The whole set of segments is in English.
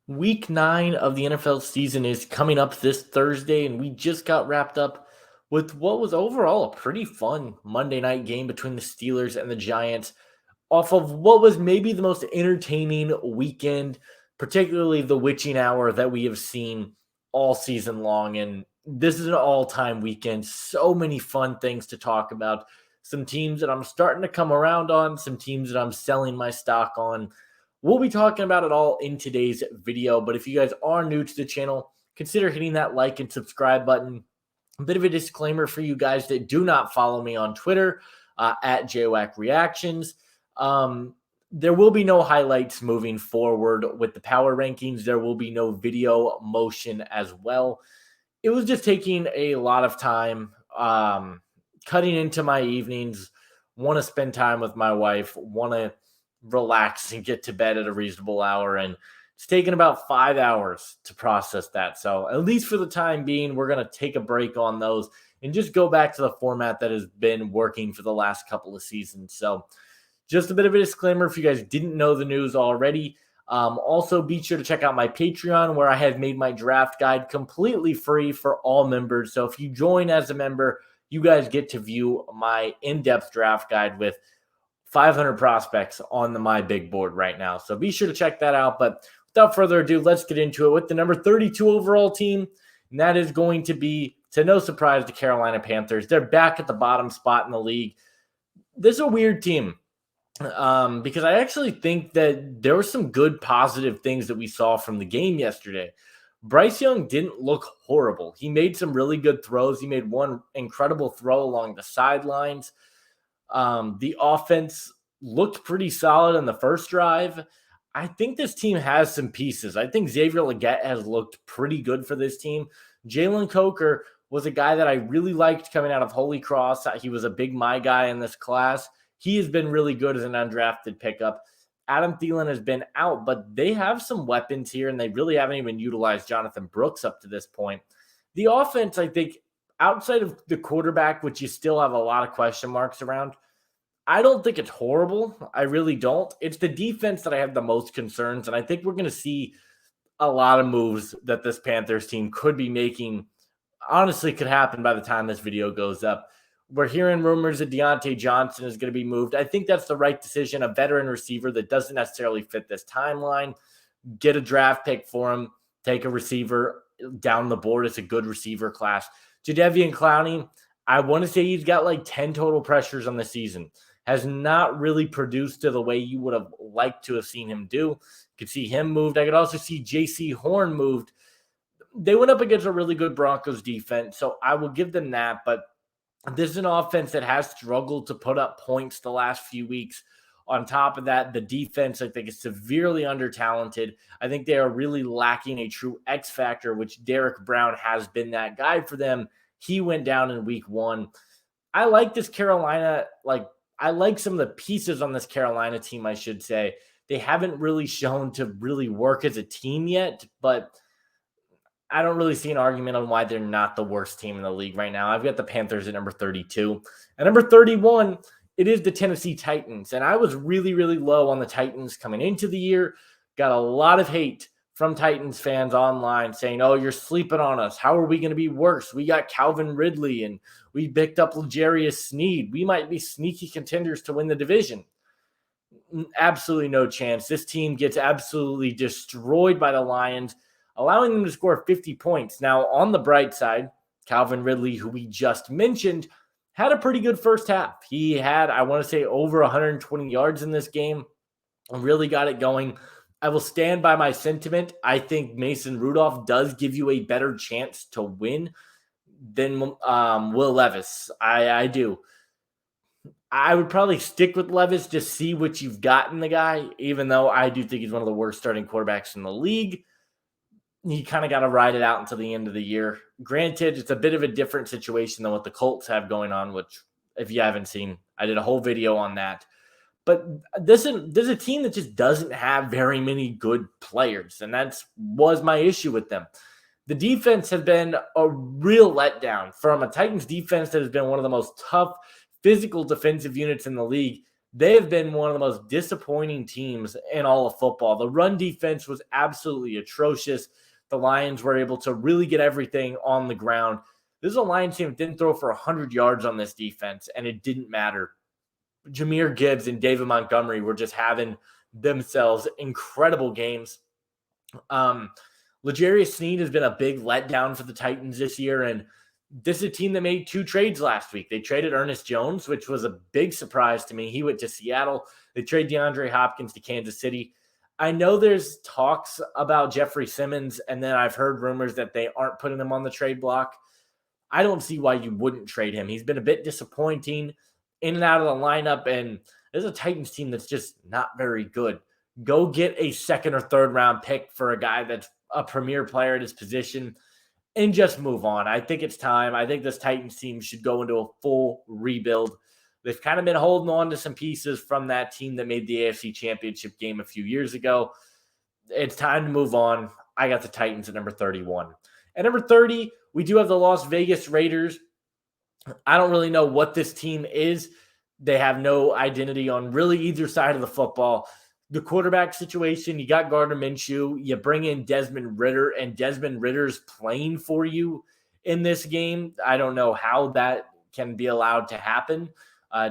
Week 9 of the NFL season is coming up this Thursday, and we just got wrapped up with what was overall a pretty fun Monday night game between the Steelers and the Giants, off of what was maybe the most entertaining weekend, particularly the witching hour that we have seen all season long. And this is an all-time weekend. So many fun things to talk about. Some teams that I'm starting to come around on, some teams that I'm selling my stock on. We'll be talking about it all in today's video. But if you guys are new to the channel, consider hitting that like and subscribe button. A bit of a disclaimer for you guys that do not follow me on Twitter at JWAC Reactions. There will be no highlights moving forward with the power rankings. There will be no video motion as well. It was just taking a lot of time, cutting into my evenings. Want to spend time with my wife, want to relax and get to bed at a reasonable hour. And it's taken about 5 hours to process that. So at least for the time being, we're going to take a break on those and just go back to the format that has been working for the last couple of seasons. So just a bit of a disclaimer if you guys didn't know the news already. Also, be sure to check out my Patreon, where I have made my draft guide completely free for all members. So if you join as a member, you guys get to view my in-depth draft guide with 500 prospects on my big board right now. So be sure to check that out. But without further ado, let's get into it with the number 32 overall team. And that is going to be, to no surprise, the Carolina Panthers. They're back at the bottom spot in the league. This is a weird team because I actually think that there were some good positive things that we saw from the game yesterday. Bryce Young didn't look horrible. He made some really good throws. He made one incredible throw along the sidelines. The offense looked pretty solid in the first drive. I think this team has some pieces. I think Xavier Legette has looked pretty good for this team. Jalen Coker was a guy that I really liked coming out of Holy Cross. He was a big my guy in this class. He has been really good as an undrafted pickup. Adam Thielen has been out, but they have some weapons here, and they really haven't even utilized Jonathan Brooks up to this point. The offense, I think, outside of the quarterback, which you still have a lot of question marks around, I don't think it's horrible. I really don't. It's the defense that I have the most concerns, and I think we're going to see a lot of moves that this Panthers team could be making. Honestly, could happen by the time this video goes up. We're hearing rumors that Deontay Johnson is going to be moved. I think that's the right decision. A veteran receiver that doesn't necessarily fit this timeline. Get a draft pick for him. Take a receiver down the board. It's a good receiver class. Jadeveon Clowney, I want to say he's got like 10 total pressures on the season. Has not really produced to the way you would have liked to have seen him do. Could see him moved. I could also see J.C. Horn moved. They went up against a really good Broncos defense, so I will give them that. But this is an offense that has struggled to put up points the last few weeks. On top of that, the defense, I think, is severely under-talented. I think they are really lacking a true X factor, which Derek Brown has been that guy for them. He went down in week 1. I like this Carolina, I like some of the pieces on this Carolina team, I should say. They haven't really shown to really work as a team yet, but I don't really see an argument on why they're not the worst team in the league right now. I've got the Panthers at number 32. At number 31, it is the Tennessee Titans. And I was really, really low on the Titans coming into the year. Got a lot of hate from Titans fans online saying, oh, you're sleeping on us. How are we going to be worse? We got Calvin Ridley and we picked up L'Jarius Sneed. We might be sneaky contenders to win the division. Absolutely no chance. This team gets absolutely destroyed by the Lions, allowing them to score 50 points. Now, on the bright side, Calvin Ridley, who we just mentioned, had a pretty good first half. He had, I want to say, over 120 yards in this game and really got it going. I will stand by my sentiment. I think Mason Rudolph does give you a better chance to win than Will Levis. I do. I would probably stick with Levis, just see what you've got in the guy, even though I do think he's one of the worst starting quarterbacks in the league. You kind of got to ride it out until the end of the year. Granted, it's a bit of a different situation than what the Colts have going on, which, if you haven't seen, I did a whole video on that. But there's a team that just doesn't have very many good players, and that was my issue with them. The defense has been a real letdown from a Titans defense that has been one of the most tough physical defensive units in the league. They have been one of the most disappointing teams in all of football. The run defense was absolutely atrocious. The Lions were able to really get everything on the ground. This is a Lions team that didn't throw for 100 yards on this defense, and it didn't matter. Jahmyr Gibbs and David Montgomery were just having themselves incredible games. L'Jarius Sneed has been a big letdown for the Titans this year, and this is a team that made 2 trades last week. They traded Ernest Jones, which was a big surprise to me. He went to Seattle. They traded DeAndre Hopkins to Kansas City. I know there's talks about Jeffrey Simmons, and then I've heard rumors that they aren't putting him on the trade block. I don't see why you wouldn't trade him. He's been a bit disappointing in and out of the lineup, and there's a Titans team that's just not very good. Go get a second or third round pick for a guy that's a premier player at his position and just move on. I think it's time. I think this Titans team should go into a full rebuild. They've kind of been holding on to some pieces from that team that made the AFC Championship game a few years ago. It's time to move on. I got the Titans at number 31. At number 30, we do have the Las Vegas Raiders. I don't really know what this team is. They have no identity on really either side of the football. The quarterback situation, you got Gardner Minshew. You bring in Desmond Ridder, and Desmond Ridder's playing for you in this game. I don't know how that can be allowed to happen.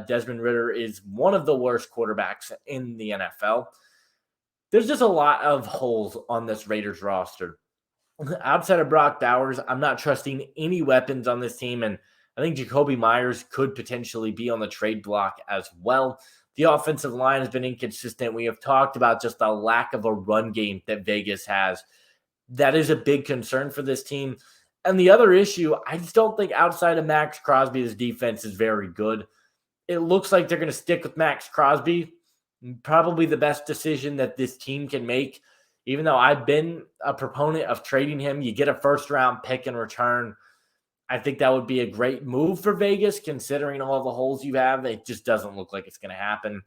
Desmond Ridder is one of the worst quarterbacks in the NFL. There's just a lot of holes on this Raiders roster. Outside of Brock Bowers, I'm not trusting any weapons on this team, and I think Jacoby Myers could potentially be on the trade block as well. The offensive line has been inconsistent. We have talked about just the lack of a run game that Vegas has. That is a big concern for this team. And the other issue, I just don't think outside of Max Crosby, this defense is very good. It looks like they're going to stick with Max Crosby. Probably the best decision that this team can make. Even though I've been a proponent of trading him, you get a first-round pick in return. I think that would be a great move for Vegas, considering all the holes you have. It just doesn't look like it's going to happen.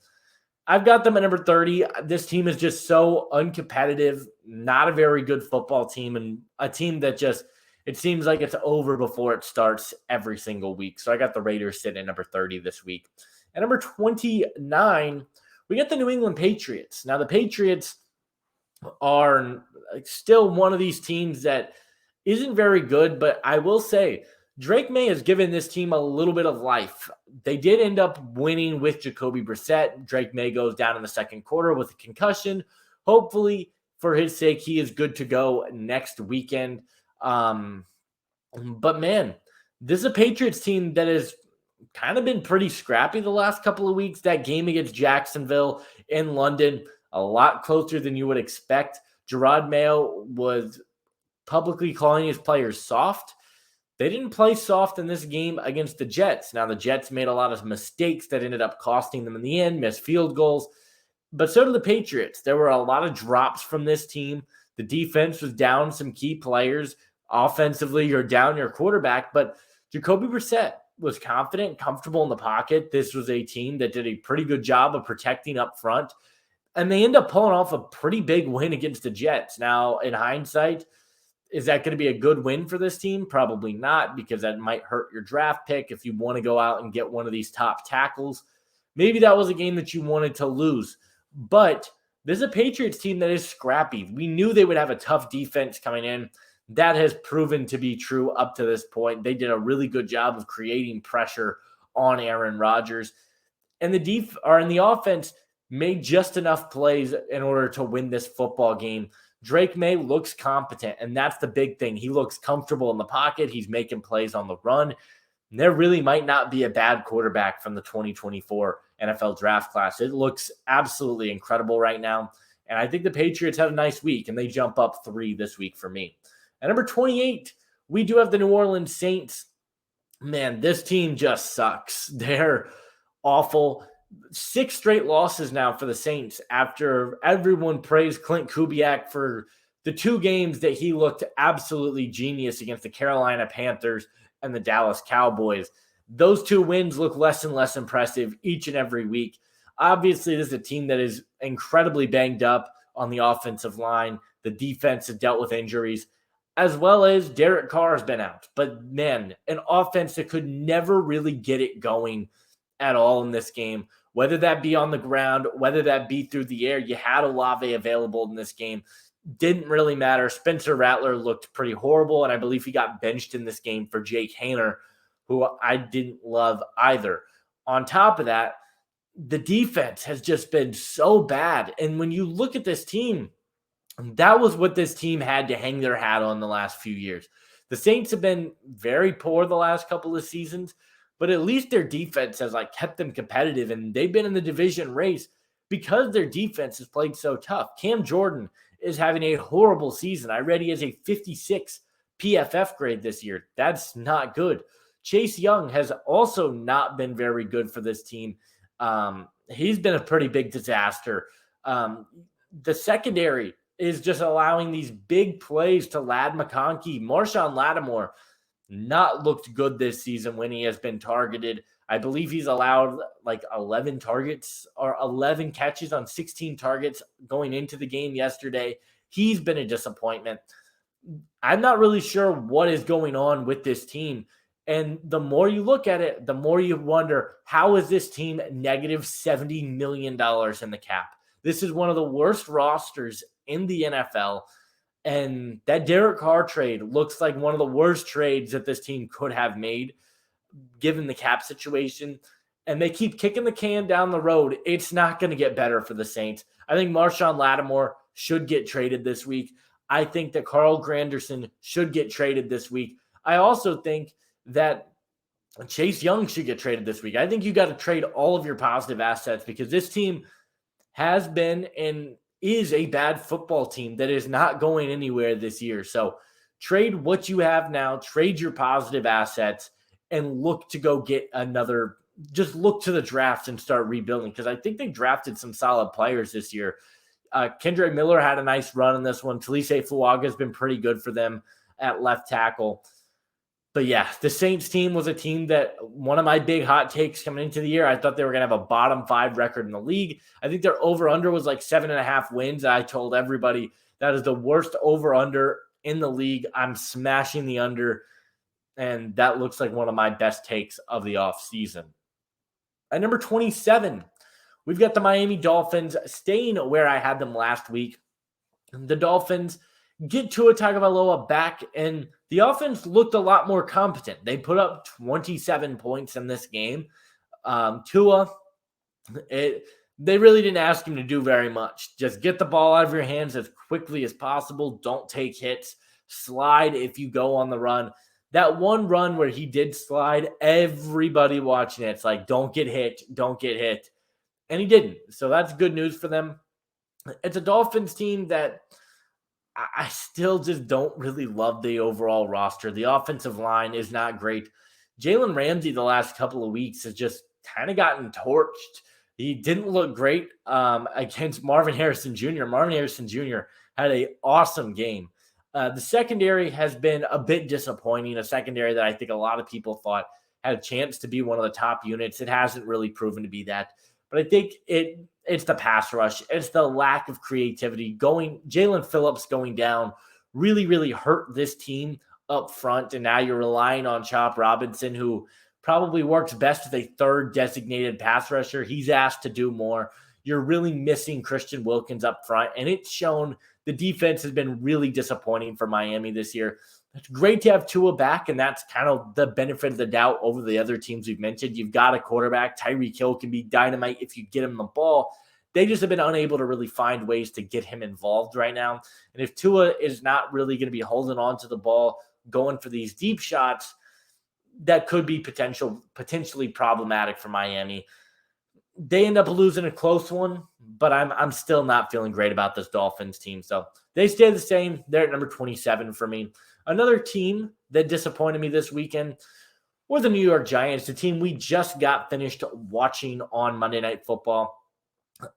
I've got them at number 30. This team is just so uncompetitive, not a very good football team, and a team that just, it seems like it's over before it starts every single week. So I got the Raiders sitting at number 30 this week. At number 29, we got the New England Patriots. Now, the Patriots are still one of these teams that isn't very good, but I will say Drake May has given this team a little bit of life. They did end up winning with Jacoby Brissett. Drake May goes down in the second quarter with a concussion. Hopefully, for his sake, he is good to go next weekend. But man, this is a Patriots team that has kind of been pretty scrappy the last couple of weeks. That game against Jacksonville in London, a lot closer than you would expect. Gerard Mayo was publicly calling his players soft. They didn't play soft in this game against the Jets. Now, the Jets made a lot of mistakes that ended up costing them in the end, missed field goals. But so did the Patriots. There were a lot of drops from this team. The defense was down some key players. Offensively, you're down your quarterback. But Jacoby Brissett was confident, comfortable in the pocket. This was a team that did a pretty good job of protecting up front. And they end up pulling off a pretty big win against the Jets. Now, in hindsight, is that going to be a good win for this team? Probably not, because that might hurt your draft pick if you want to go out and get one of these top tackles. Maybe that was a game that you wanted to lose. But this is a Patriots team that is scrappy. We knew they would have a tough defense coming in. That has proven to be true up to this point. They did a really good job of creating pressure on Aaron Rodgers. And the offense made just enough plays in order to win this football game. Drake May looks competent, and that's the big thing. He looks comfortable in the pocket. He's making plays on the run. And there really might not be a bad quarterback from the 2024 NFL draft class. It looks absolutely incredible right now. And I think the Patriots had a nice week, and they jump up 3 this week for me. At number 28, we do have the New Orleans Saints. Man, this team just sucks. They're awful. 6 straight losses now for the Saints after everyone praised Clint Kubiak for the 2 games that he looked absolutely genius against the Carolina Panthers and the Dallas Cowboys. Those 2 wins look less and less impressive each and every week. Obviously, this is a team that is incredibly banged up on the offensive line. The defense has dealt with injuries, as well as Derek Carr has been out. But man, an offense that could never really get it going at all in this game. whether that be on the ground, whether that be through the air. You had Olave available in this game. Didn't really matter. Spencer Rattler looked pretty horrible, and I believe he got benched in this game for Jake Haener, who I didn't love either. On top of that, the defense has just been so bad. And when you look at this team, that was what this team had to hang their hat on the last few years. The Saints have been very poor the last couple of seasons, but at least their defense has kept them competitive, and they've been in the division race because their defense has played so tough. Cam Jordan is having a horrible season. I read he has a 56 PFF grade this year. That's not good. Chase Young has also not been very good for this team. He's been a pretty big disaster. The secondary is just allowing these big plays to Ladd McConkey. Marshawn Lattimore not looked good this season when he has been targeted. I believe he's allowed 11 targets or 11 catches on 16 targets going into the game yesterday. He's been a disappointment. I'm not really sure what is going on with this team. And the more you look at it, the more you wonder, how is this team negative $70 million in the cap? This is one of the worst rosters in the NFL. And that Derek Carr trade looks like one of the worst trades that this team could have made, given the cap situation. And they keep kicking the can down the road. It's not going to get better for the Saints. I think Marshawn Lattimore should get traded this week. I think that Carl Granderson should get traded this week. I also think that Chase Young should get traded this week. I think you got to trade all of your positive assets, because this team has been and is a bad football team that is not going anywhere this year. So trade what you have now, trade your positive assets, and look to go get another. Just look to the draft and start rebuilding, because I think they drafted some solid players this year. Kendre Miller had a nice run in this one. Talise Fuaga has been pretty good for them at left tackle. But yeah, the Saints team was a team that, one of my big hot takes coming into the year, I thought they were going to have a bottom 5 record in the league. I think their over-under was 7.5 wins. I told everybody that is the worst over-under in the league. I'm smashing the under, and that looks like one of my best takes of the offseason. At number 27, we've got the Miami Dolphins, staying where I had them last week. The Dolphins get Tua Tagovailoa back, and the offense looked a lot more competent. They put up 27 points in this game. Tua, they really didn't ask him to do very much. Just get the ball out of your hands as quickly as possible. Don't take hits. Slide if you go on the run. That one run where he did slide, everybody watching it's don't get hit, don't get hit. And he didn't. So that's good news for them. It's a Dolphins team that I still just don't really love the overall roster. The offensive line is not great. Jalen Ramsey the last couple of weeks has just kind of gotten torched. He didn't look great against Marvin Harrison Jr. Marvin Harrison Jr. had an awesome game. The secondary has been a bit disappointing, a secondary that I think a lot of people thought had a chance to be one of the top units. It hasn't really proven to be that. But I think it's the pass rush. It's the lack of creativity. Jalen Phillips going down really, really hurt this team up front. And now you're relying on Chop Robinson, who probably works best with a third designated pass rusher. He's asked to do more. You're really missing Christian Wilkins up front. And it's shown the defense has been really disappointing for Miami this year. It's great to have Tua back, and that's kind of the benefit of the doubt over the other teams we've mentioned. You've got a quarterback. Tyreek Hill can be dynamite if you get him the ball. They just have been unable to really find ways to get him involved right now. And if Tua is not really going to be holding on to the ball, going for these deep shots, that could be potentially problematic for Miami. They end up losing a close one, but I'm still not feeling great about this Dolphins team. So they stay the same. They're at number 27 for me. Another team that disappointed me this weekend were the New York Giants, the team we just got finished watching on Monday Night Football.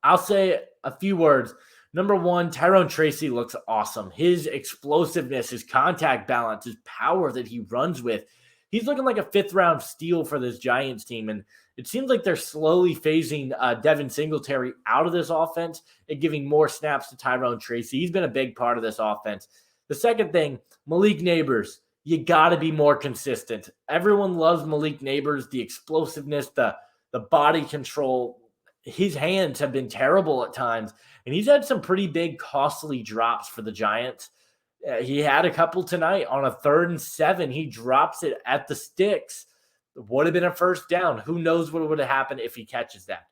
I'll say a few words. Number one, Tyrone Tracy looks awesome. His explosiveness, his contact balance, his power that he runs with. He's looking like a fifth-round steal for this Giants team, and it seems like they're slowly phasing Devin Singletary out of this offense and giving more snaps to Tyrone Tracy. He's been a big part of this offense. The second thing, Malik Neighbors. You got to be more consistent. Everyone loves Malik Neighbors, the explosiveness, the body control. his hands have been terrible at times, and he's had some pretty big, costly drops for the Giants. He had a couple tonight on a 3rd and 7. He drops it at the sticks. Would have been a first down. Who knows what would have happened if he catches that?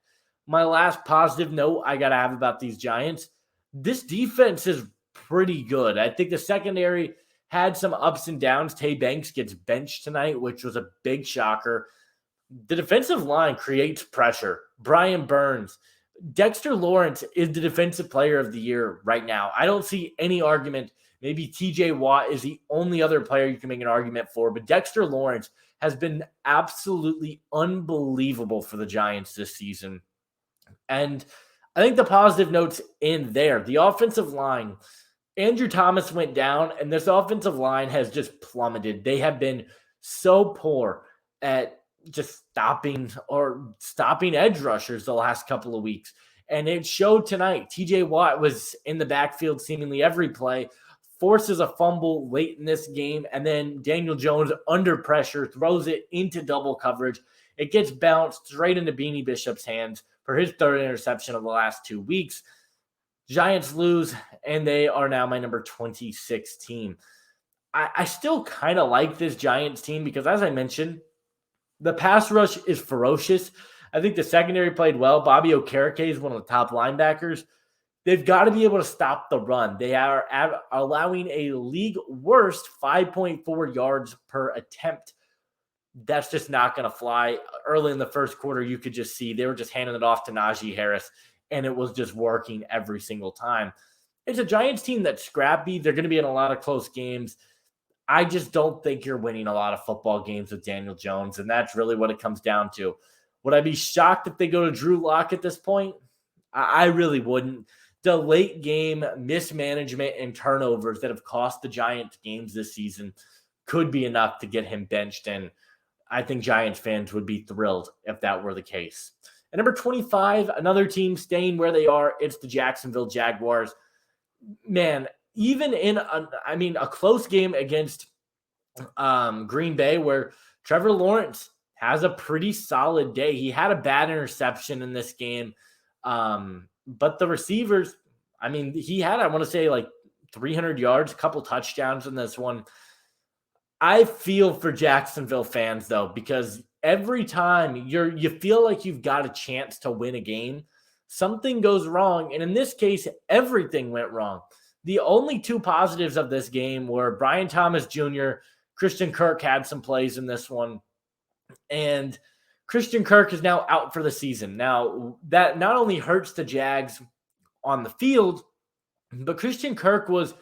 My last positive note I got to have about these Giants, this defense is pretty good. I think the secondary had some ups and downs. Tay Banks gets benched tonight, which was a big shocker. The defensive line creates pressure. Brian Burns, Dexter Lawrence is the defensive player of the year right now. I don't see any argument. Maybe TJ Watt is the only other player you can make an argument for, but Dexter Lawrence has been absolutely unbelievable for the Giants this season. And I think the positive notes in there, the offensive line, Andrew Thomas went down, and this offensive line has just plummeted. They have been so poor at just stopping edge rushers the last couple of weeks. And it showed tonight. TJ Watt was in the backfield seemingly every play, forces a fumble late in this game, and then Daniel Jones under pressure throws it into double coverage. It gets bounced straight into Beanie Bishop's hands for his 3rd interception of the last 2 weeks. Giants lose, and they are now my number 26 team. I still kind of like this Giants team because, as I mentioned, the pass rush is ferocious. I think the secondary played well. Bobby Okereke is one of the top linebackers. They've got to be able to stop the run. They are allowing a league worst 5.4 yards per attempt. That's just not going to fly. Early in the first quarter, you could just see they were just handing it off to Najee Harris, and it was just working every single time. It's a Giants team that's scrappy. They're going to be in a lot of close games. I just don't think you're winning a lot of football games with Daniel Jones, and that's really what it comes down to. Would I be shocked if they go to Drew Lock at this point? I really wouldn't. The late game mismanagement and turnovers that have cost the Giants games this season could be enough to get him benched, and I think Giants fans would be thrilled if that were the case. At number 25, another team staying where they are, it's the Jacksonville Jaguars. Man, even in a close game against Green Bay where Trevor Lawrence has a pretty solid day. He had a bad interception in this game. But the receivers, he had, I want to say, like 300 yards, a couple touchdowns in this one. I feel for Jacksonville fans, though, because every time you feel like you've got a chance to win a game, something goes wrong. And in this case, everything went wrong. The only 2 positives of this game were Brian Thomas Jr., Christian Kirk had some plays in this one, and Christian Kirk is now out for the season. Now, that not only hurts the Jags on the field, but Christian Kirk was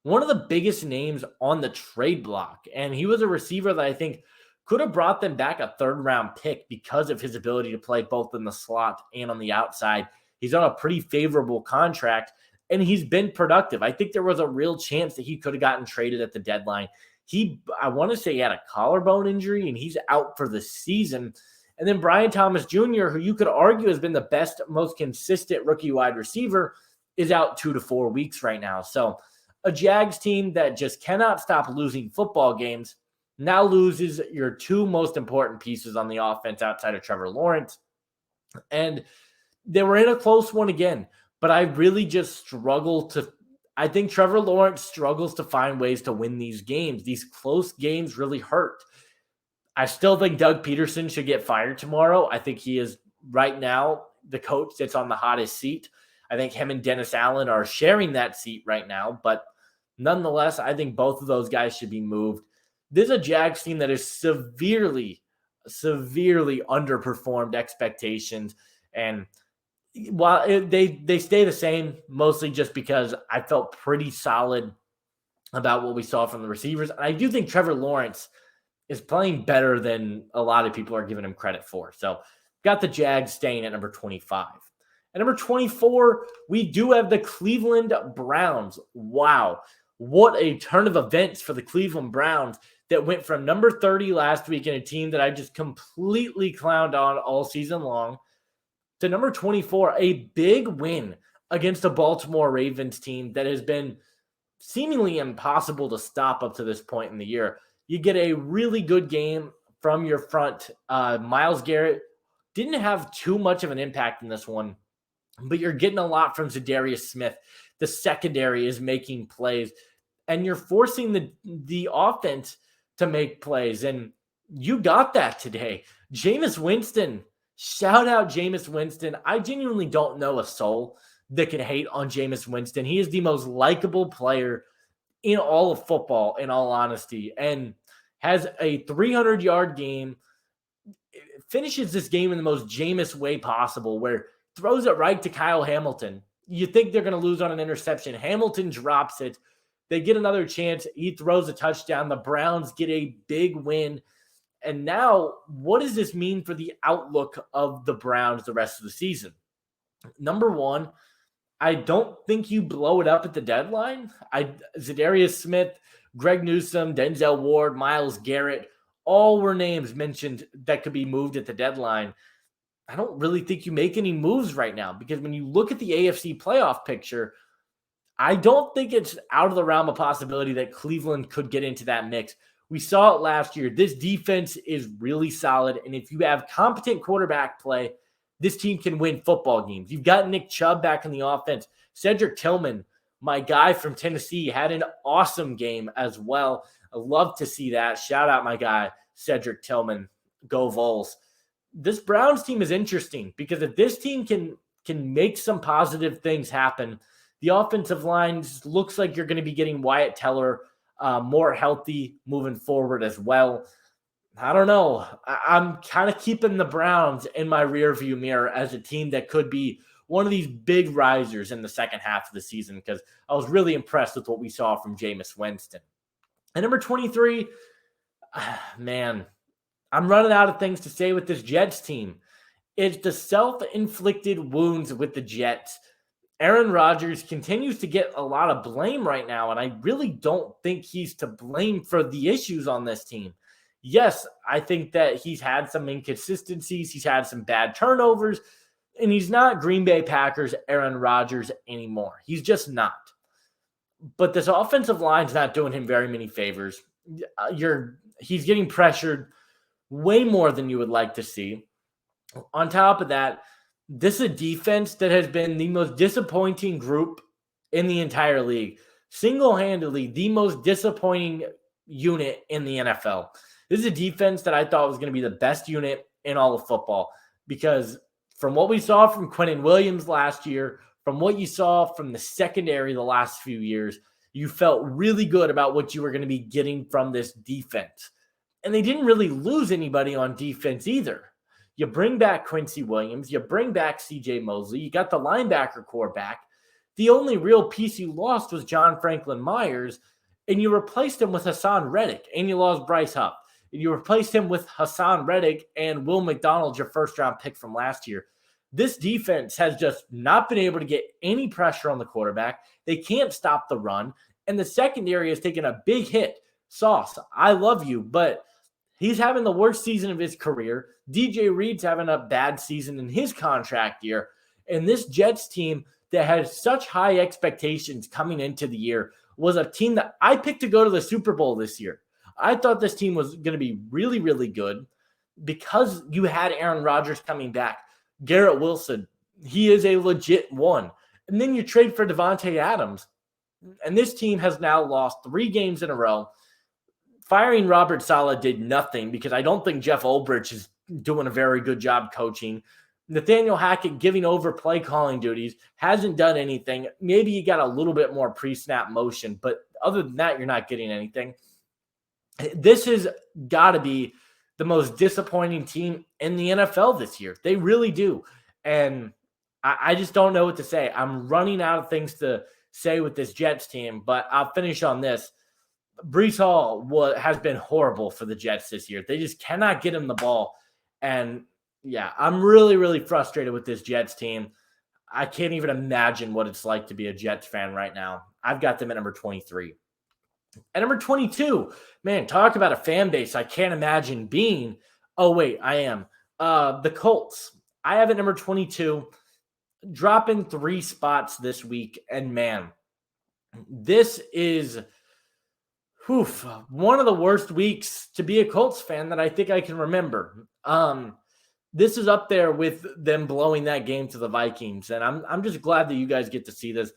one of the biggest names on the trade block, and he was a receiver that I think could have brought them back a 3rd-round pick because of his ability to play both in the slot and on the outside. He's on a pretty favorable contract, and he's been productive. I think there was a real chance that he could have gotten traded at the deadline. I want to say he had a collarbone injury, and he's out for the season. And then Brian Thomas Jr., who you could argue has been the best, most consistent rookie wide receiver, is out 2 to 4 weeks right now. So a Jags team that just cannot stop losing football games now loses your 2 most important pieces on the offense outside of Trevor Lawrence. And they were in a close one again, but I really just I think Trevor Lawrence struggles to find ways to win these games. These close games really hurt. I still think Doug Peterson should get fired tomorrow. I think he is right now the coach that's on the hottest seat. I think him and Dennis Allen are sharing that seat right now, but nonetheless, I think both of those guys should be moved. This is a Jags team that is severely underperformed expectations. And while they stay the same, mostly just because I felt pretty solid about what we saw from the receivers. And I do think Trevor Lawrence is playing better than a lot of people are giving him credit for. So got the Jags staying at number 25. At number 24, we do have the Cleveland Browns. Wow. What a turn of events for the Cleveland Browns that went from number 30 last week in a team that I just completely clowned on all season long to number 24, a big win against a Baltimore Ravens team that has been seemingly impossible to stop up to this point in the year. You get a really good game from your front. Myles Garrett didn't have too much of an impact in this one, but you're getting a lot from Zadarius Smith. The secondary is making plays, and you're forcing the offense to make plays, and you got that today. Jameis Winston, shout out Jameis Winston. I genuinely don't know a soul that can hate on Jameis Winston. He is the most likable player in all of football, in all honesty, and has a 300-yard game, finishes this game in the most Jameis way possible, where throws it right to Kyle Hamilton. You think they're going to lose on an interception. Hamilton drops it. They get another chance. He throws a touchdown. The Browns get a big win. And now, what does this mean for the outlook of the Browns the rest of the season? Number one, I don't think you blow it up at the deadline. Zadarius Smith, Greg Newsome, Denzel Ward, Myles Garrett, all were names mentioned that could be moved at the deadline. I don't really think you make any moves right now, because when you look at the AFC playoff picture, I don't think it's out of the realm of possibility that Cleveland could get into that mix. We saw it last year. This defense is really solid, and if you have competent quarterback play, this team can win football games. You've got Nick Chubb back in the offense. Cedric Tillman, my guy from Tennessee, had an awesome game as well. I love to see that. Shout out my guy, Cedric Tillman. Go Vols. This Browns team is interesting, because if this team can make some positive things happen, the offensive line looks like you're going to be getting Wyatt Teller more healthy moving forward as well. I don't know. I'm kind of keeping the Browns in my rearview mirror as a team that could be one of these big risers in the second half of the season, because I was really impressed with what we saw from Jameis Winston. And number 23, man, I'm running out of things to say with this Jets team. It's the self-inflicted wounds with the Jets. Aaron Rodgers continues to get a lot of blame right now, and I really don't think he's to blame for the issues on this team. Yes, I think that he's had some inconsistencies. He's had some bad turnovers, and he's not Green Bay Packers Aaron Rodgers anymore. He's just not. But this offensive line's not doing him very many favors. He's getting pressured way more than you would like to see. On top of that, this is a defense that has been the most disappointing group in the entire league. Single-handedly, the most disappointing unit in the NFL. This is a defense that I thought was going to be the best unit in all of football, because from what we saw from Quinnen Williams last year, from what you saw from the secondary the last few years, you felt really good about what you were going to be getting from this defense. And they didn't really lose anybody on defense either. You bring back Quincy Williams, you bring back CJ Mosley, you got the linebacker core back. The only real piece you lost was John Franklin Myers, and you replaced him with Hassan Reddick, and you lost Bryce Huff. And you replaced him with Hassan Reddick and Will McDonald, your first-round pick from last year. This defense has just not been able to get any pressure on the quarterback. They can't stop the run, and the secondary has taken a big hit. Sauce, I love you, but he's having the worst season of his career. DJ Reed's having a bad season in his contract year. And this Jets team that had such high expectations coming into the year was a team that I picked to go to the Super Bowl this year. I thought this team was going to be really, really good because you had Aaron Rodgers coming back. Garrett Wilson, he is a legit one. And then you trade for Devontae Adams. And this team has now lost 3 games in a row. Firing Robert Saleh did nothing, because I don't think Jeff Ulbrich is doing a very good job coaching. Nathaniel Hackett giving over play calling duties hasn't done anything. Maybe you got a little bit more pre-snap motion, but other than that, you're not getting anything. This has got to be the most disappointing team in the NFL this year. They really do. And I just don't know what to say. I'm running out of things to say with this Jets team, but I'll finish on this. Breece Hall has been horrible for the Jets this year. They just cannot get him the ball. And yeah, I'm really, really frustrated with this Jets team. I can't even imagine what it's like to be a Jets fan right now. I've got them at number 23. At number 22, man, talk about a fan base I can't imagine being. Oh, wait, I am. The Colts. I have at number 22, dropping 3 spots this week. And man, this is one of the worst weeks to be a Colts fan that I think I can remember. This is up there with them blowing that game to the Vikings. And I'm just glad that you guys get to see this.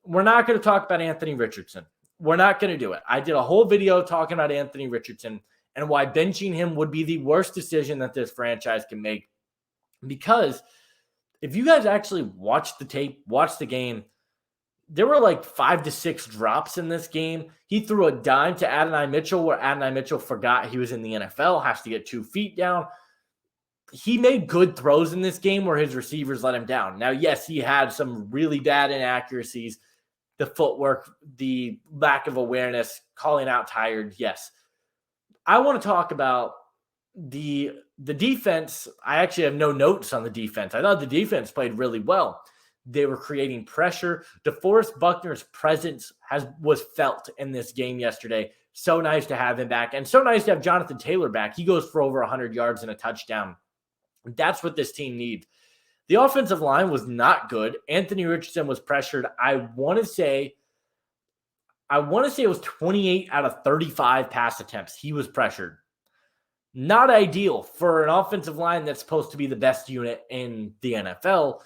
We're not going to talk about Anthony Richardson. We're not going to do it. I did a whole video talking about Anthony Richardson and why benching him would be the worst decision that this franchise can make. Because if you guys actually watch the tape, watch the game, there were like 5 to 6 drops in this game. He threw a dime to Adonai Mitchell where Adonai Mitchell forgot he was in the NFL, has to get 2 feet down. He made good throws in this game where his receivers let him down. Now, yes, he had some really bad inaccuracies, the footwork, the lack of awareness, calling out tired. Yes. I want to talk about the defense. I actually have no notes on the defense. I thought the defense played really well. They were creating pressure. DeForest Buckner's presence was felt in this game yesterday. So nice to have him back. And so nice to have Jonathan Taylor back. He goes for over 100 yards and a touchdown. That's what this team needs. The offensive line was not good. Anthony Richardson was pressured. I want to say it was 28 out of 35 pass attempts. He was pressured. Not ideal for an offensive line that's supposed to be the best unit in the NFL.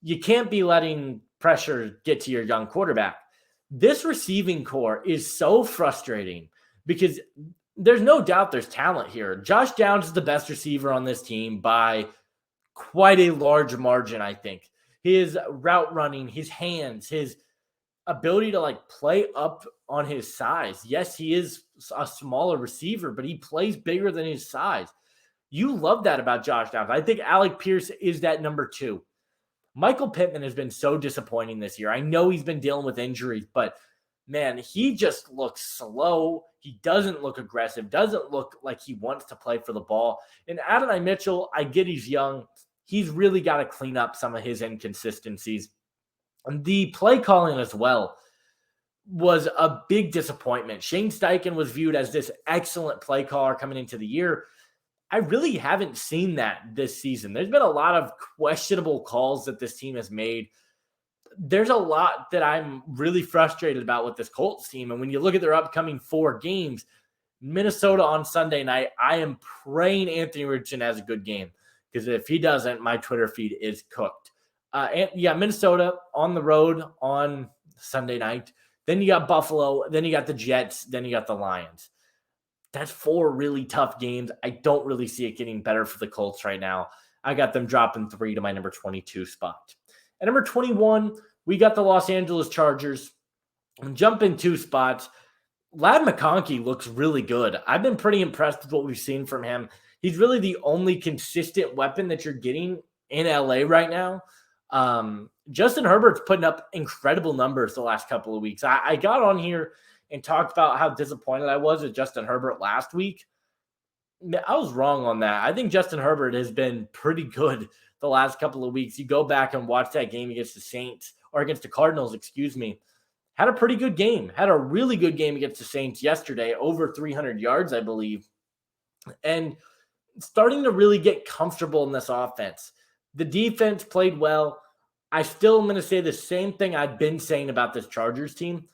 You can't be letting pressure get to your young quarterback. This receiving core is so frustrating because there's no doubt there's talent here. Josh Downs is the best receiver on this team by quite a large margin, I think. His route running, his hands, his ability to play up on his size. Yes, he is a smaller receiver, but he plays bigger than his size. You love that about Josh Downs. I think Alec Pierce is that number 2. Michael Pittman has been so disappointing this year. I know he's been dealing with injuries, but man, he just looks slow. He doesn't look aggressive, doesn't look like he wants to play for the ball. And Adonai Mitchell, I get he's young. He's really got to clean up some of his inconsistencies. And the play calling as well was a big disappointment. Shane Steichen was viewed as this excellent play caller coming into the year. I really haven't seen that this season. There's been a lot of questionable calls that this team has made. There's a lot that I'm really frustrated about with this Colts team. And when you look at their upcoming 4 games, Minnesota on Sunday night, I am praying Anthony Richardson has a good game. Because if he doesn't, my Twitter feed is cooked. Minnesota on the road on Sunday night. Then you got Buffalo. Then you got the Jets. Then you got the Lions. That's 4 really tough games. I don't really see it getting better for the Colts right now. I got them dropping 3 to my number 22 spot. At number 21, we got the Los Angeles Chargers. Jumping 2 spots. Ladd McConkey looks really good. I've been pretty impressed with what we've seen from him. He's really the only consistent weapon that you're getting in LA right now. Justin Herbert's putting up incredible numbers the last couple of weeks. I got on here and talked about how disappointed I was with Justin Herbert last week. I was wrong on that. I think Justin Herbert has been pretty good the last couple of weeks. You go back and watch that game against the Saints, or against the Cardinals, had a pretty good game. Had a really good game against the Saints yesterday, over 300 yards, I believe. And starting to really get comfortable in this offense. The defense played well. I still am going to say the same thing I've been saying about this Chargers team.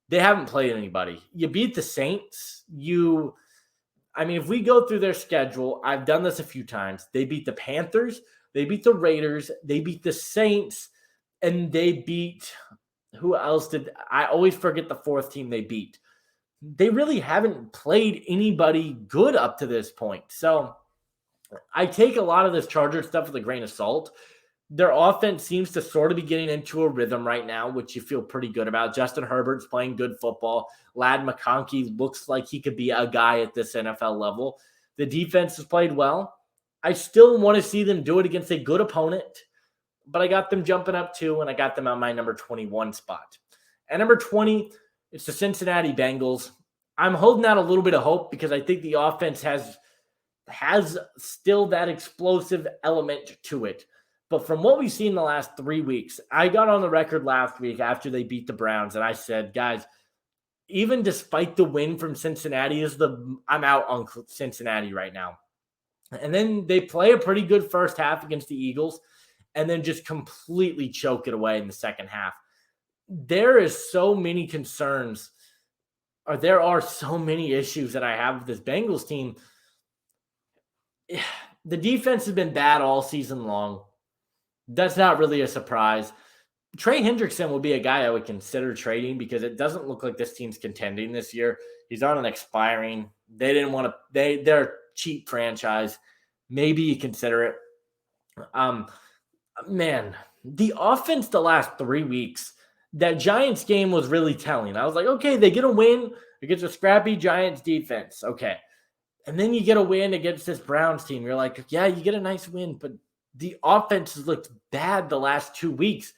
They haven't played anybody. You beat the Saints. If we go through their schedule, I've done this a few times. They beat the Panthers. They beat the Raiders. They beat the Saints. And they beat, who else did, I always forget the 4th team they beat. They really haven't played anybody good up to this point. So I take a lot of this Charger stuff with a grain of salt. Their offense seems to sort of be getting into a rhythm right now, which you feel pretty good about. Justin Herbert's playing good football. Ladd McConkey looks like he could be a guy at this NFL level. The defense has played well. I still want to see them do it against a good opponent, but I got them jumping up 2, and I got them on my number 21 spot. At number 20, it's the Cincinnati Bengals. I'm holding out a little bit of hope because I think the offense has still that explosive element to it. But from what we've seen the last 3 weeks, I got on the record last week after they beat the Browns, and I said, guys, even despite the win from Cincinnati, I'm out on Cincinnati right now. And then they play a pretty good first half against the Eagles and then just completely choke it away in the second half. There is so many concerns, or there are so many issues that I have with this Bengals team. The defense has been bad all season long. That's not really a surprise. Trey Hendrickson would be a guy I would consider trading because it doesn't look like this team's contending this year. He's on an expiring. They didn't want to. They're a cheap franchise. Maybe you consider it. Man, the offense the last 3 weeks. That Giants game was really telling. I was like, okay, they get a win against a scrappy Giants defense. Okay. And then you get a win against this Browns team. You're like, yeah, you get a nice win, but the offense has looked bad the last 2 weeks.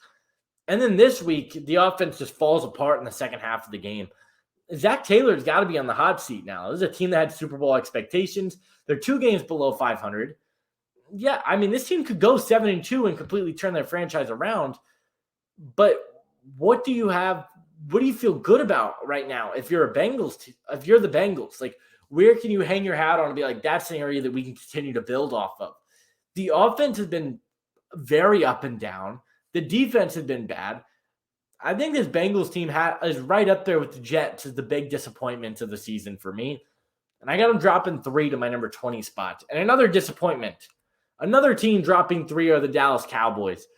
And then this week, the offense just falls apart in the second half of the game. Zach Taylor's got to be on the hot seat now. This is a team that had Super Bowl expectations. They're 2 games below 500. Yeah, I mean, this team could go 7-2 and completely turn their franchise around. But what do you have? What do you feel good about right now? If you're if you're the Bengals, like, where can you hang your hat on and be like, that's an area that we can continue to build off of? The offense has been very up and down. The defense has been bad. I think this Bengals team is right up there with the Jets as the big disappointment of the season for me. And I got them dropping 3 to my number 20 spot. And another disappointment. Another team dropping 3 are the Dallas Cowboys.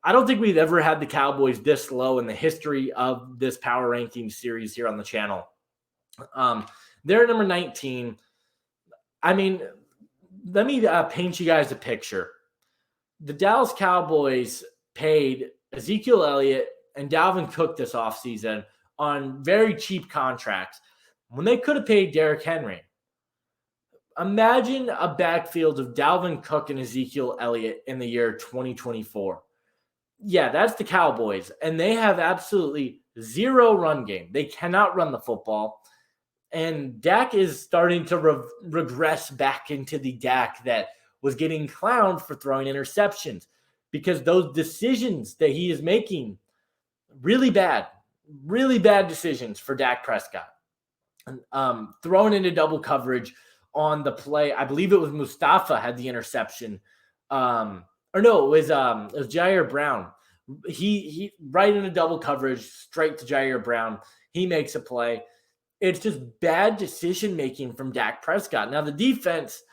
I don't think we've ever had the Cowboys this low in the history of this power ranking series here on the channel. They're at number 19. I mean, let me paint you guys a picture. The Dallas Cowboys paid Ezekiel Elliott and Dalvin Cook this offseason on very cheap contracts when they could have paid Derrick Henry. Imagine a backfield of Dalvin Cook and Ezekiel Elliott in the year 2024. Yeah, that's the Cowboys, and they have absolutely zero run game. They cannot run the football, and Dak is starting to regress back into the Dak that was getting clowned for throwing interceptions because those decisions that he is making, really bad decisions for Dak Prescott. Thrown into double coverage on the play. I believe it was Mustafa had the interception. It was Jair Brown. He right into double coverage, straight to Jair Brown. He makes a play. It's just bad decision making from Dak Prescott. Now the defense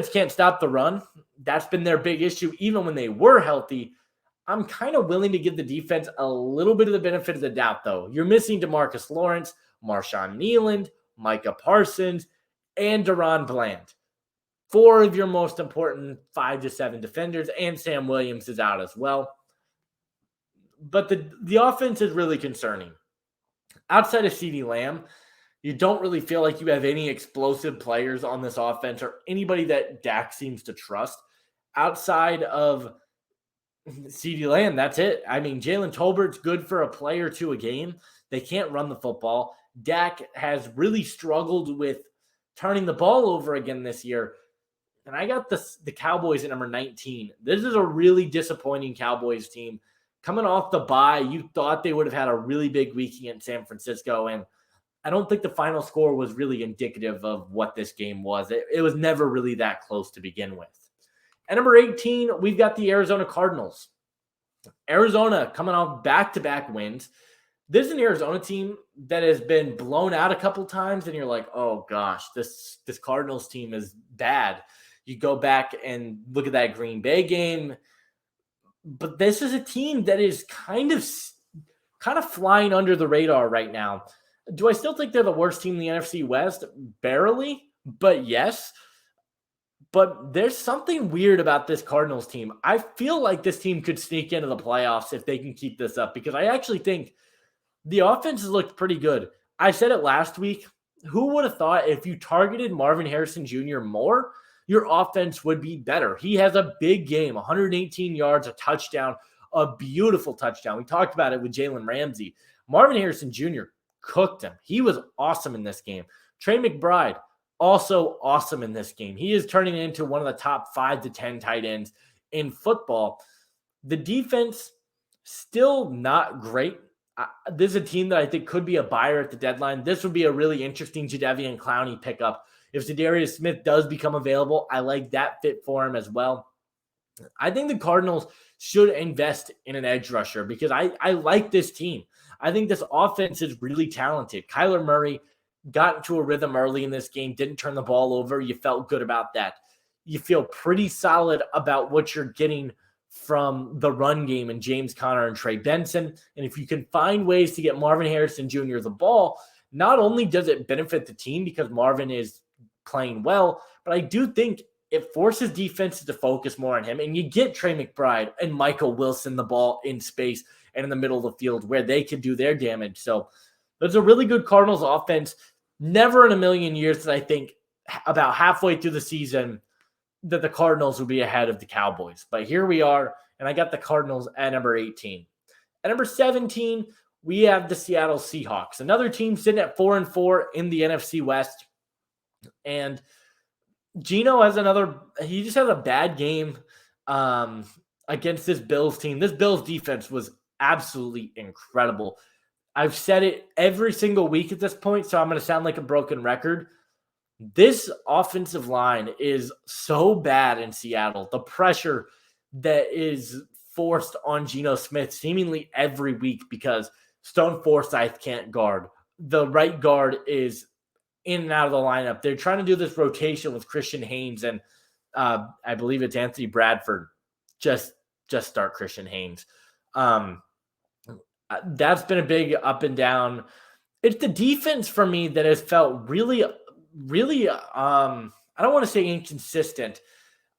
can't stop the run. That's been their big issue, even when they were healthy. I'm kind of willing to give the defense a little bit of the benefit of the doubt, though. You're missing DeMarcus Lawrence, Marshawn Nealand, Micah Parsons, and Deron Bland. 4 of your most important 5 to 7 defenders, and Sam Williams is out as well. But the offense is really concerning. Outside of CeeDee Lamb, you don't really feel like you have any explosive players on this offense or anybody that Dak seems to trust. Outside of CeeDee Lamb, that's it. I mean, Jalen Tolbert's good for a play or 2 a game. They can't run the football. Dak has really struggled with turning the ball over again this year. And I got the Cowboys at number 19. This is a really disappointing Cowboys team. Coming off the bye, you thought they would have had a really big week against San Francisco, and I don't think the final score was really indicative of what this game was. It was never really that close to begin with. At number 18, we've got the Arizona Cardinals. Arizona coming off back-to-back wins. This is an Arizona team that has been blown out a couple times, and you're like, oh gosh, this Cardinals team is bad. You go back and look at that Green Bay game. But this is a team that is kind of flying under the radar right now. Do I still think they're the worst team in the NFC West? Barely, but yes. But there's something weird about this Cardinals team. I feel like this team could sneak into the playoffs if they can keep this up, because I actually think the offense has looked pretty good. I said it last week. Who would have thought if you targeted Marvin Harrison Jr. more, your offense would be better? He has a big game, 118 yards, a touchdown, a beautiful touchdown. We talked about it with Jalen Ramsey. Marvin Harrison Jr. cooked him. He was awesome in this game. Trey McBride, also awesome in this game. He is turning into one of the top 5 to 10 tight ends in football. The defense, still not great. This is a team that I think could be a buyer at the deadline. This would be a really interesting Jadeveon Clowney pickup. If Zadarius Smith does become available, I like that fit for him as well. I think the Cardinals should invest in an edge rusher because I like this team. I think this offense is really talented. Kyler Murray got into a rhythm early in this game, didn't turn the ball over. You felt good about that. you feel pretty solid about what you're getting from the run game and James Conner and Trey Benson. And if you can find ways to get Marvin Harrison Jr. the ball, not only does it benefit the team because Marvin is playing well, but I do think it forces defenses to focus more on him. And you get Trey McBride and Michael Wilson the ball in space and in the middle of the field where they can do their damage. So there's a really good Cardinals offense. Never in a million years did I think about halfway through the season that the Cardinals would be ahead of the Cowboys. But here we are, and I got the Cardinals at number 18. At number 17, we have the Seattle Seahawks, another team sitting at 4-4 in the NFC West. And Geno has he just has a bad game against this Bills team. This Bills defense was absolutely incredible. I've said it every single week at this point, so I'm going to sound like a broken record. This offensive line is so bad in Seattle. The pressure that is forced on Geno Smith seemingly every week because Stone Forsythe can't guard. The right guard is in and out of the lineup. They're trying to do this rotation with Christian Haynes and I believe it's Anthony Bradford. Just start Christian Haynes. That's been a big up and down. It's the defense for me that has felt really, I don't want to say inconsistent.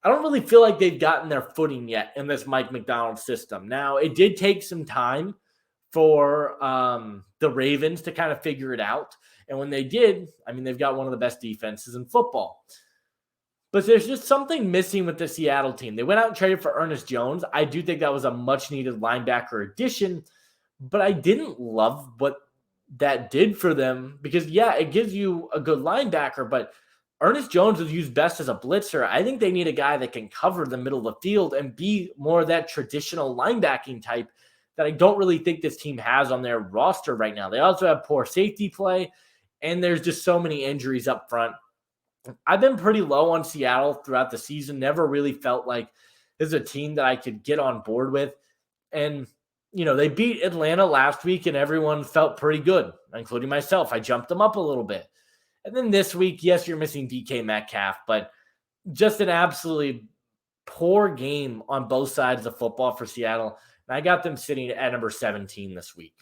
I don't really feel like they've gotten their footing yet in this Mike Macdonald system. Now, it did take some time for the Ravens to kind of figure it out. And when they did, I mean, they've got one of the best defenses in football. But there's just something missing with the Seattle team. They went out and traded for Ernest Jones. I do think that was a much-needed linebacker addition, but I didn't love what that did for them because, yeah, it gives you a good linebacker, but Ernest Jones is used best as a blitzer. I think they need a guy that can cover the middle of the field and be more of that traditional linebacking type that I don't really think this team has on their roster right now. They also have poor safety play, and there's just so many injuries up front. I've been pretty low on Seattle throughout the season. Never really felt like this is a team that I could get on board with. And, you know, they beat Atlanta last week and everyone felt pretty good, including myself. I jumped them up a little bit. And then this week, yes, you're missing DK Metcalf, but just an absolutely poor game on both sides of football for Seattle. And I got them sitting at number 17 this week.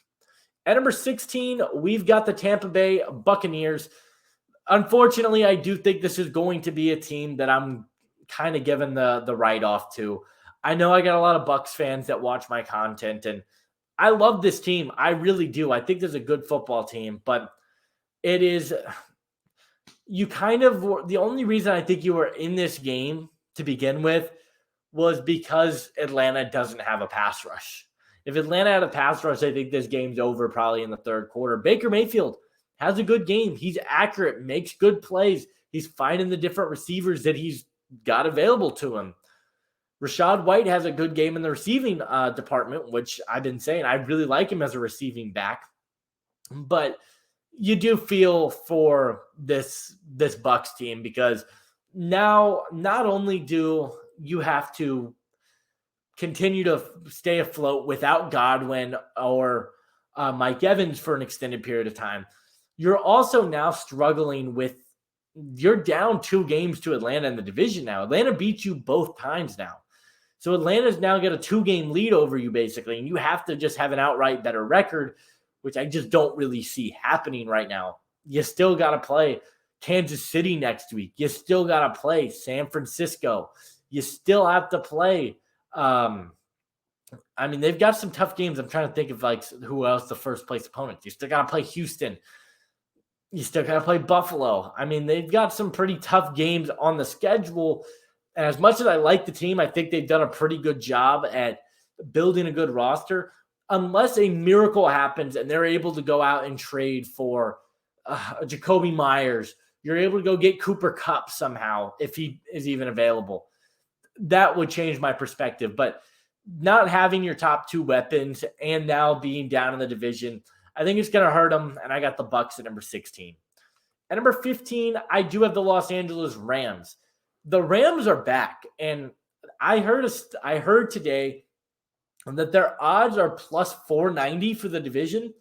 At number 16, we've got the Tampa Bay Buccaneers. Unfortunately, I do think this is going to be a team that I'm kind of giving the write-off to. I know I got a lot of Bucs fans that watch my content, and I love this team. I really do. I think there's a good football team, but it is you kind of – the only reason I think you were in this game to begin with was because Atlanta doesn't have a pass rush. If Atlanta had a pass rush, I think this game's over probably in the third quarter. Baker Mayfield has a good game. He's accurate, makes good plays. He's finding the different receivers that he's got available to him. Rachaad White has a good game in the receiving department, which I've been saying I really like him as a receiving back. But you do feel for this Bucs team because now not only do you have to continue to stay afloat without Godwin or Mike Evans for an extended period of time, you're also now struggling with you're down 2 games to Atlanta in the division now. Atlanta beat you both times now. So Atlanta's now got a 2-game lead over you basically, and you have to just have an outright better record, which I just don't really see happening right now. You still got to play Kansas City next week. You still got to play San Francisco. You still have to play I mean, they've got some tough games. I'm trying to think of like who else the first place opponents. You still got to play Houston. You still got to play Buffalo. I mean, they've got some pretty tough games on the schedule. And as much as I like the team, I think they've done a pretty good job at building a good roster. Unless a miracle happens and they're able to go out and trade for Jacoby Myers, you're able to go get Cooper Kupp somehow if he is even available. That would change my perspective. But not having your top 2 weapons and now being down in the division, I think it's going to hurt them, and I got the Bucs at number 16. At number 15, I do have the Los Angeles Rams. The Rams are back, and I heard today that their odds are plus 490 for the division.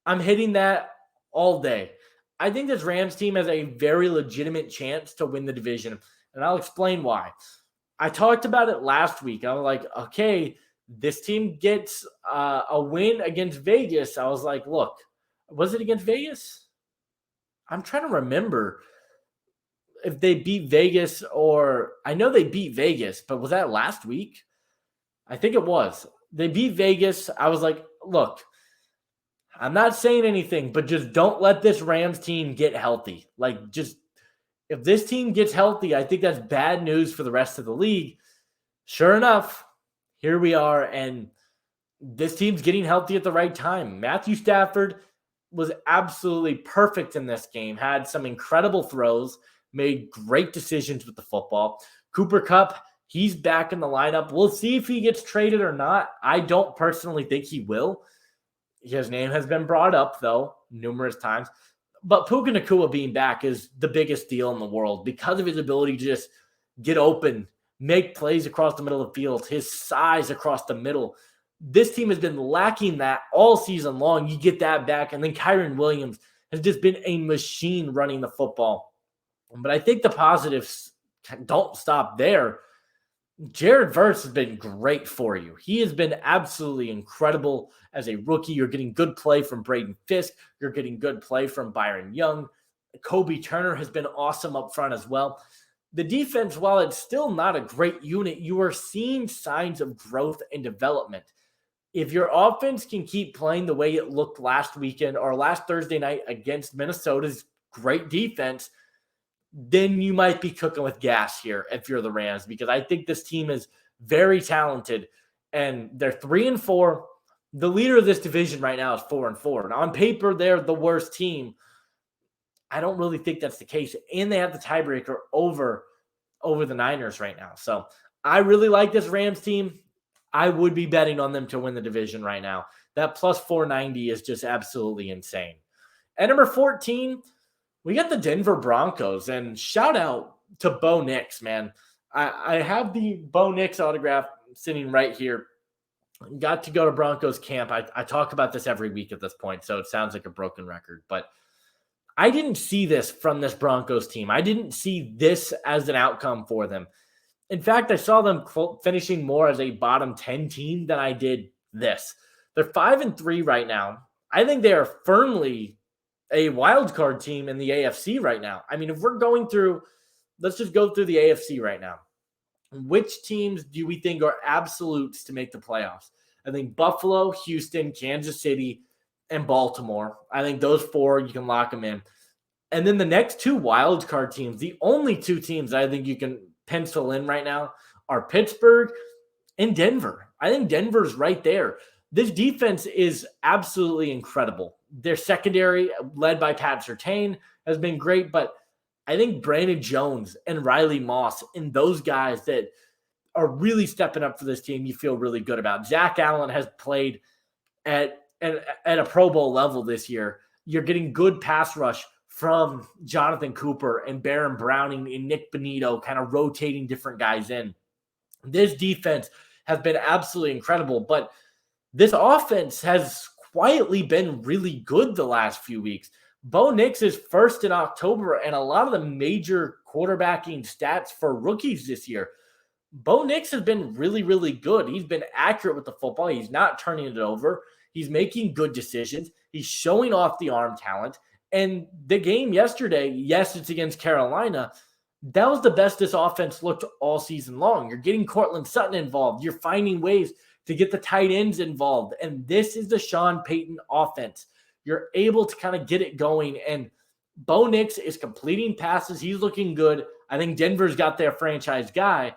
I'm hitting that all day. I think this Rams team has a very legitimate chance to win the division. and I'll explain why. I talked about it last week. I was like, okay, this team gets a win against Vegas. I was like, look, was it against Vegas? I'm trying to remember if they beat Vegas, or I know they beat Vegas, but was that last week? I think it was. They beat Vegas. I was like, look, I'm not saying anything, but just don't let this Rams team get healthy. Like, just if this team gets healthy, I think that's bad news for the rest of the league. Sure enough, here we are, and this team's getting healthy at the right time. Matthew Stafford was absolutely perfect in this game, had some incredible throws, made great decisions with the football. Cooper Kupp, he's back in the lineup. We'll see if he gets traded or not. I don't personally think he will. His name has been brought up, though, numerous times. But Puka Nacua being back is the biggest deal in the world because of his ability to just get open, make plays across the middle of the field, his size across the middle. This team has been lacking that all season long. You get that back. And then Kyren Williams has just been a machine running the football. But I think the positives don't stop there. Jared Verse has been great for you. He has been absolutely incredible as a rookie. You're getting good play from Braden Fisk. You're getting good play from Byron Young. Kobe Turner has been awesome up front as well. The defense, while it's still not a great unit, you are seeing signs of growth and development. If your offense can keep playing the way it looked last weekend or last Thursday night against Minnesota's great defense, then you might be cooking with gas here if you're the Rams, because I think this team is very talented and they're 3-4. The leader of this division right now is 4-4. And on paper, they're the worst team. I don't really think that's the case. And they have the tiebreaker over the Niners right now. So I really like this Rams team. I would be betting on them to win the division right now. That plus 490 is just absolutely insane. At number 14, we got the Denver Broncos, and shout out to Bo Nix, man. I have the Bo Nix autograph sitting right here. Got to go to Broncos camp. I talk about this every week at this point, so it sounds like a broken record. But I didn't see this from this Broncos team. I didn't see this as an outcome for them. In fact, I saw them finishing more as a bottom 10 team than I did this. They're 5-3 right now. I think they are firmly a wild card team in the AFC right now. I mean, if we're going through, let's just go through the AFC right now. Which teams do we think are absolutes to make the playoffs? I think Buffalo, Houston, Kansas City, and Baltimore. I think those four, you can lock them in. And then the next two wild card teams, the only two teams I think you can pencil in right now are Pittsburgh and Denver. I think Denver's right there. This defense is absolutely incredible. Their secondary, led by Pat Surtain, has been great, but I think Brandon Jones and Riley Moss and those guys that are really stepping up for this team, you feel really good about. Zach Allen has played at a Pro Bowl level this year. You're getting good pass rush from Jonathan Cooper and Baron Browning and Nick Bonito, kind of rotating different guys in. This defense has been absolutely incredible, but this offense has quietly been really good the last few weeks. Bo Nix is first in October, and a lot of the major quarterbacking stats for rookies this year, Bo Nix has been really, really good. He's been accurate with the football. He's not turning it over. He's making good decisions. He's showing off the arm talent. And the game yesterday, yes, it's against Carolina. That was the best this offense looked all season long. You're getting Cortland Sutton involved. You're finding ways to get the tight ends involved. And this is the Sean Payton offense. You're able to kind of get it going. And Bo Nix is completing passes. He's looking good. I think Denver's got their franchise guy.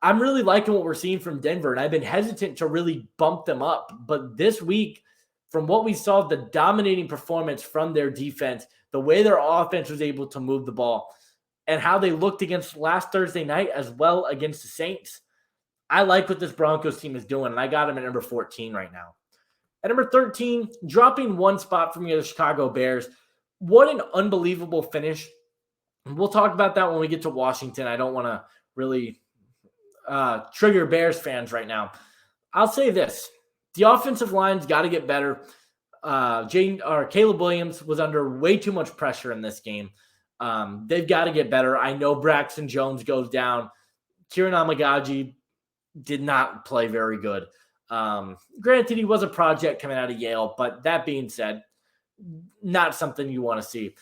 I'm really liking what we're seeing from Denver, and I've been hesitant to really bump them up. But this week, from what we saw, the dominating performance from their defense, the way their offense was able to move the ball, and how they looked against last Thursday night as well against the Saints, I like what this Broncos team is doing, and I got them at number 14 right now. At number 13, dropping one spot from the Chicago Bears. What an unbelievable finish. And we'll talk about that when we get to Washington. I don't want to really trigger Bears fans right now. I'll say this. The offensive line's got to get better. Caleb Williams was under way too much pressure in this game. They've got to get better. I know Braxton Jones goes down. Kieran Amagaji did not play very good. Granted, he was a project coming out of Yale, but that being said, not something you want to see.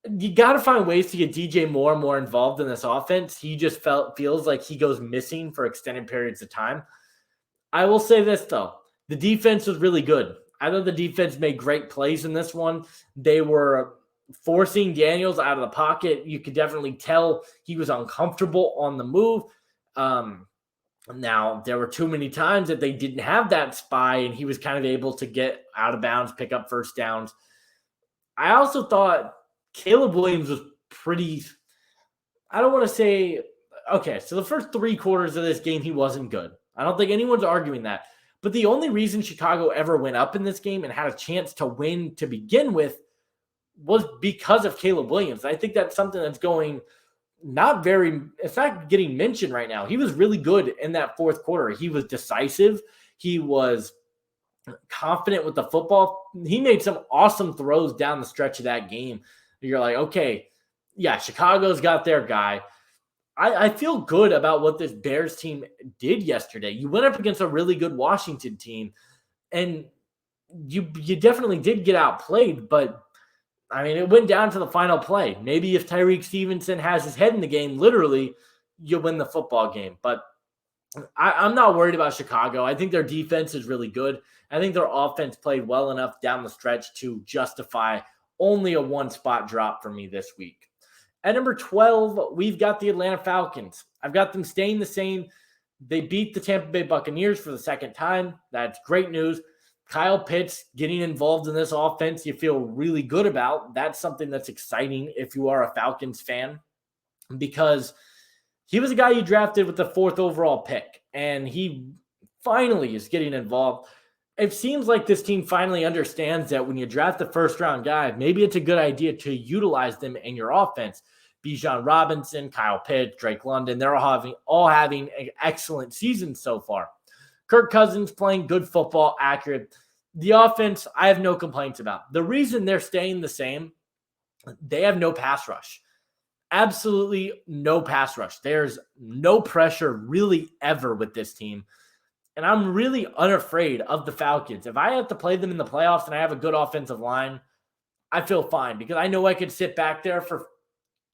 You got to find ways to get DJ Moore more involved in this offense. He just feels like he goes missing for extended periods of time. I will say this, though. The defense was really good. I thought the defense made great plays in this one. They were forcing Daniels out of the pocket. You could definitely tell he was uncomfortable on the move. Now, there were too many times that they didn't have that spy, and he was kind of able to get out of bounds, pick up first downs. I also thought Caleb Williams was pretty – I don't want to say – okay, so the first 3 quarters of this game, he wasn't good. I don't think anyone's arguing that. But the only reason Chicago ever went up in this game and had a chance to win to begin with was because of Caleb Williams. I think that's something that's going – not very, in fact, getting mentioned right now. He was really good in that fourth quarter. He was decisive. He was confident with the football. He made some awesome throws down the stretch of that game. You're like, okay, yeah, Chicago's got their guy. I feel good about what this Bears team did yesterday. You went up against a really good Washington team, and you definitely did get outplayed, but I mean, it went down to the final play. Maybe if Tyreek Stevenson has his head in the game, literally, you win the football game. But I'm not worried about Chicago. I think their defense is really good. I think their offense played well enough down the stretch to justify only a 1-spot drop for me this week. At number 12, we've got the Atlanta Falcons. I've got them staying the same. They beat the Tampa Bay Buccaneers for the second time. That's great news. Kyle Pitts getting involved in this offense, you feel really good about. That's something that's exciting if you are a Falcons fan, because he was a guy you drafted with the 4th overall pick, and he finally is getting involved. It seems like this team finally understands that when you draft the first-round guy, maybe it's a good idea to utilize them in your offense. Bijan Robinson, Kyle Pitts, Drake London, they're all having an excellent season so far. Kirk Cousins playing good football, accurate. The offense, I have no complaints about. The reason they're staying the same, they have no pass rush. Absolutely no pass rush. There's no pressure really ever with this team. And I'm really unafraid of the Falcons. If I have to play them in the playoffs and I have a good offensive line, I feel fine because I know I could sit back there for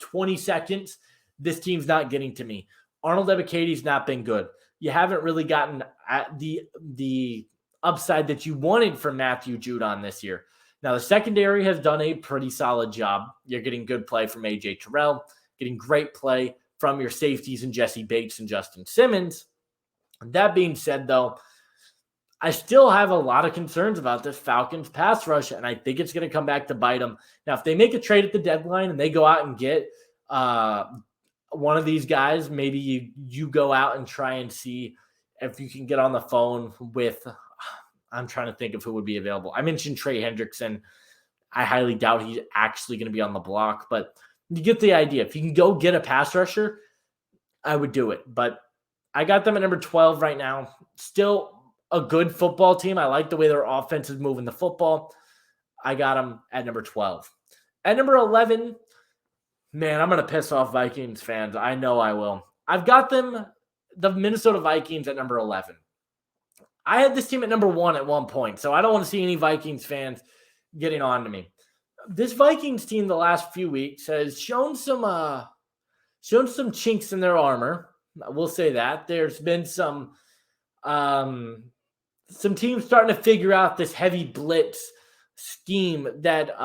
20 seconds. This team's not getting to me. Arnold Ebikete's not been good. You haven't really gotten at the upside that you wanted from Matthew Judon this year. Now, the secondary has done a pretty solid job. You're getting good play from A.J. Terrell, getting great play from your safeties and Jesse Bates and Justin Simmons. That being said, though, I still have a lot of concerns about this Falcons pass rush, and I think it's going to come back to bite them. Now, if they make a trade at the deadline and they go out and get one of these guys, maybe you go out and try and see if you can get on the phone with, I'm trying to think of who would be available. I mentioned Trey Hendrickson. I highly doubt he's actually going to be on the block, but you get the idea. If you can go get a pass rusher, I would do it. But I got them at number 12 right now. Still a good football team. I like the way their offense is moving the football. I got them at number 12. At number 11, man, I'm going to piss off Vikings fans. I know I will. I've got them, the Minnesota Vikings, at number 11. I had this team at number 1 at one point, so I don't want to see any Vikings fans getting on to me. This Vikings team the last few weeks has shown some chinks in their armor. We'll say that. There's been some teams starting to figure out this heavy blitz scheme that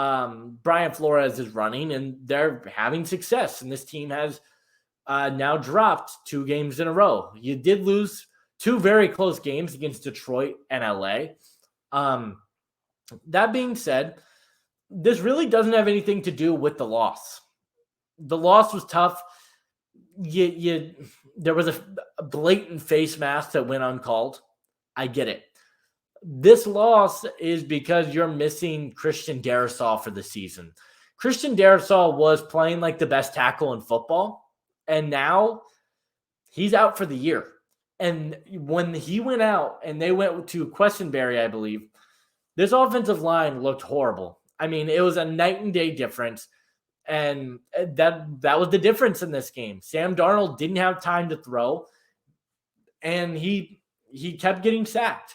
Brian Flores is running, and they're having success. And this team has now dropped 2 games in a row. You did lose 2 very close games against Detroit and LA. That being said, this really doesn't have anything to do with the loss. The loss was tough. There was a blatant face mask that went uncalled. I get it. This loss is because you're missing Christian Darrisaw for the season. Christian Darrisaw was playing like the best tackle in football, and now he's out for the year. And when he went out and they went to Questenberry, I believe, this offensive line looked horrible. I mean, it was a night and day difference. And that was the difference in this game. Sam Darnold didn't have time to throw, and he kept getting sacked.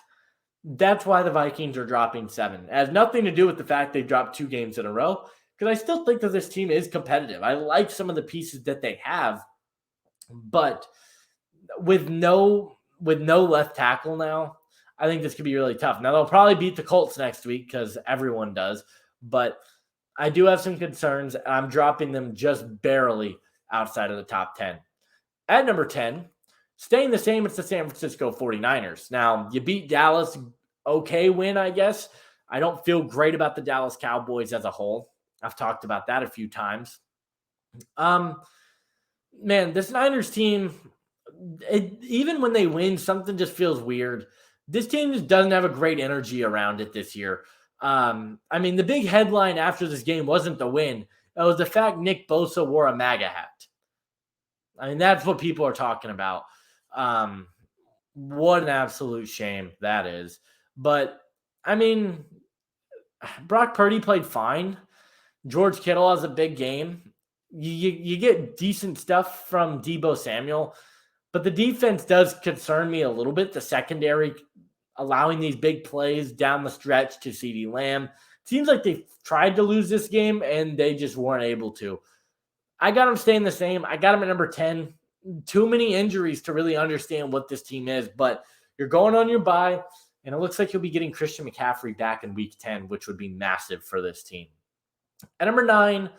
That's why the Vikings are dropping 7. It has nothing to do with the fact they dropped 2 games in a row, because I still think that this team is competitive. I like some of the pieces that they have, but with no left tackle now, I think this could be really tough. Now, they'll probably beat the Colts next week because everyone does, but I do have some concerns, and I'm dropping them just barely outside of the top 10. At number 10, staying the same, it's the San Francisco 49ers. Now, you beat Dallas, okay win, I guess. I don't feel great about the Dallas Cowboys as a whole. I've talked about that a few times. Man, this Niners team, even when they win, something just feels weird. This team just doesn't have a great energy around it this year. I mean, the big headline after this game wasn't the win. It was the fact Nick Bosa wore a MAGA hat. I mean, that's what people are talking about. What an absolute shame that is. But, I mean, Brock Purdy played fine. George Kittle has a big game. You get decent stuff from Deebo Samuel, but the defense does concern me a little bit. The secondary allowing these big plays down the stretch to CeeDee Lamb. Seems like they tried to lose this game, and they just weren't able to. I got them staying the same. I got them at number 10. Too many injuries to really understand what this team is, but you're going on your bye, and it looks like you'll be getting Christian McCaffrey back in week 10, which would be massive for this team. At number 9,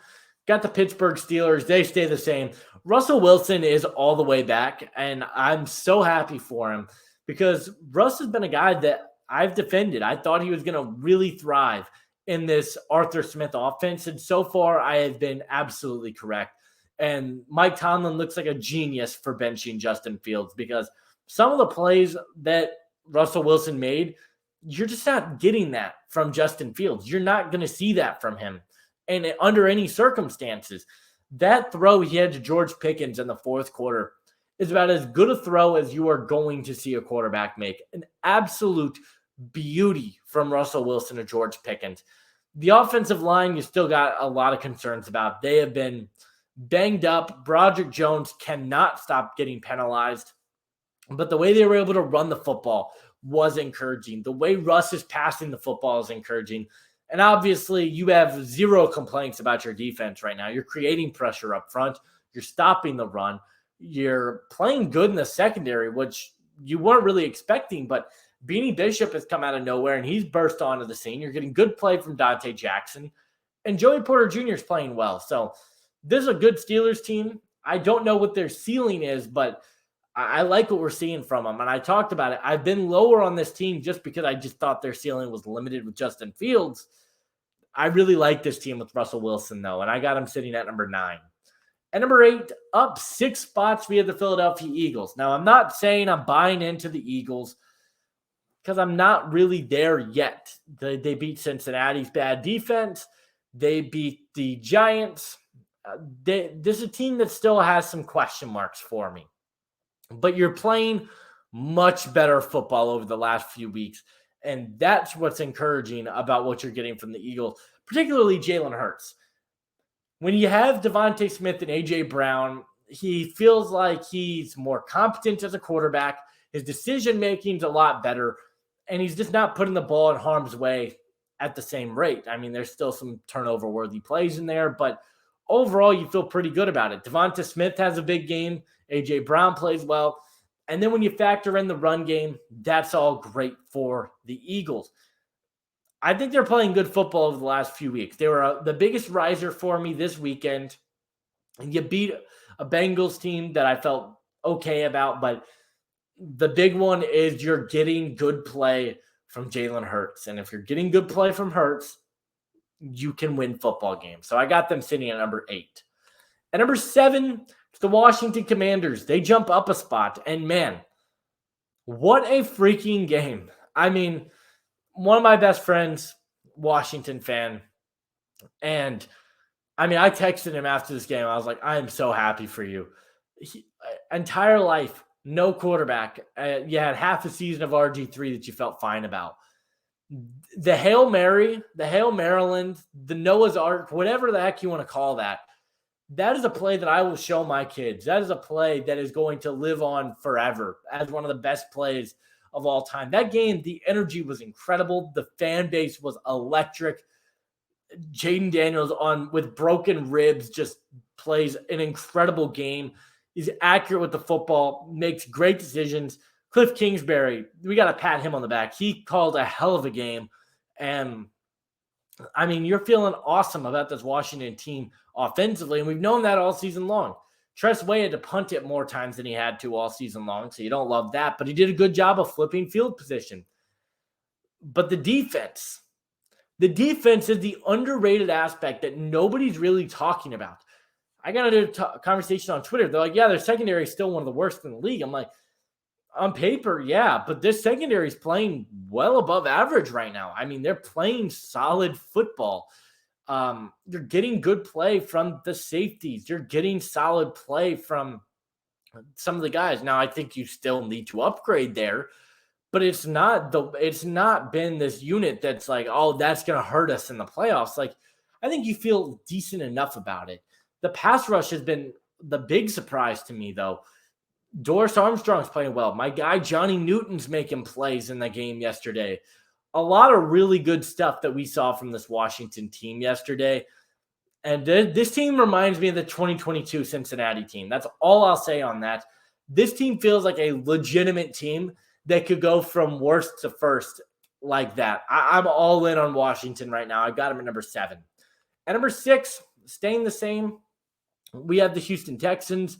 got the Pittsburgh Steelers. They stay the same. Russell Wilson is all the way back, and I'm so happy for him because Russ has been a guy that I've defended. I thought he was going to really thrive in this Arthur Smith offense, and so far I have been absolutely correct. And Mike Tomlin looks like a genius for benching Justin Fields because some of the plays that Russell Wilson made, you're just not getting that from Justin Fields. You're not going to see that from him. And under any circumstances, that throw he had to George Pickens in the fourth quarter is about as good a throw as you are going to see a quarterback make. An absolute beauty from Russell Wilson to George Pickens. The offensive line, you still got a lot of concerns about. They have been banged up. Broderick Jones cannot stop getting penalized. But the way they were able to run the football was encouraging. The way Russ is passing the football is encouraging. And obviously, you have zero complaints about your defense right now. You're creating pressure up front. You're stopping the run. You're playing good in the secondary, which you weren't really expecting. But Beanie Bishop has come out of nowhere, and he's burst onto the scene. You're getting good play from Dante Jackson. And Joey Porter Jr. is playing well. So this is a good Steelers team. I don't know what their ceiling is, but I like what we're seeing from them. And I talked about it. I've been lower on this team just because I just thought their ceiling was limited with Justin Fields. I really like this team with Russell Wilson, though, and I got him sitting at number 9. At number 8, up 6 spots via the Philadelphia Eagles. Now, I'm not saying I'm buying into the Eagles because I'm not really there yet. They beat Cincinnati's bad defense. They beat the Giants. This is a team that still has some question marks for me. But you're playing much better football over the last few weeks. And that's what's encouraging about what you're getting from the Eagles, particularly Jalen Hurts. When you have Devontae Smith and A.J. Brown, he feels like he's more competent as a quarterback. His decision-making is a lot better, and he's just not putting the ball in harm's way at the same rate. I mean, there's still some turnover-worthy plays in there, but overall, you feel pretty good about it. Devonta Smith has a big game. A.J. Brown plays well. And then when you factor in the run game, that's all great for the Eagles. I think they're playing good football over the last few weeks. They were the biggest riser for me this weekend. And you beat a Bengals team that I felt okay about. But the big one is you're getting good play from Jalen Hurts. And if you're getting good play from Hurts, you can win football games. So I got them sitting at number 8. At number 7, it's the Washington Commanders. They jump up a spot. And man, what a freaking game. I mean, one of my best friends, Washington fan. And I mean, I texted him after this game. I was like, I am so happy for you. Entire life, no quarterback. You had half a season of RG3 that you felt fine about. The Hail Mary, the Hail Maryland, the Noah's Ark, whatever the heck you want to call that, that is a play that I will show my kids. That is a play that is going to live on forever as one of the best plays of all time. That game, the energy was incredible. The fan base was electric. Jaden Daniels on with broken ribs just plays an incredible game. He's accurate with the football, makes great decisions. Cliff Kingsbury, we got to pat him on the back. He called a hell of a game. And I mean, you're feeling awesome about this Washington team offensively, and we've known that all season long. Tress Way had to punt it more times than he had to all season long, so you don't love that, but he did a good job of flipping field position. But the defense is the underrated aspect that nobody's really talking about. I got into a conversation on Twitter. They're like, yeah, their secondary is still one of the worst in the league. I'm like, on paper, yeah, but this secondary is playing well above average right now. I mean, they're playing solid football. You're getting good play from the safeties. You're getting solid play from some of the guys. Now, I think you still need to upgrade there, but it's not been this unit that's like, oh, that's going to hurt us in the playoffs. Like, I think you feel decent enough about it. The pass rush has been the big surprise to me, though. Doris Armstrong's playing well. My guy Johnny Newton's making plays in the game yesterday. A lot of really good stuff that we saw from this Washington team yesterday. And this team reminds me of the 2022 Cincinnati team. That's all I'll say on that. This team feels like a legitimate team that could go from worst to first like that. I'm all in on Washington right now. I got them at number 7. At number 6, staying the same, we have the Houston Texans.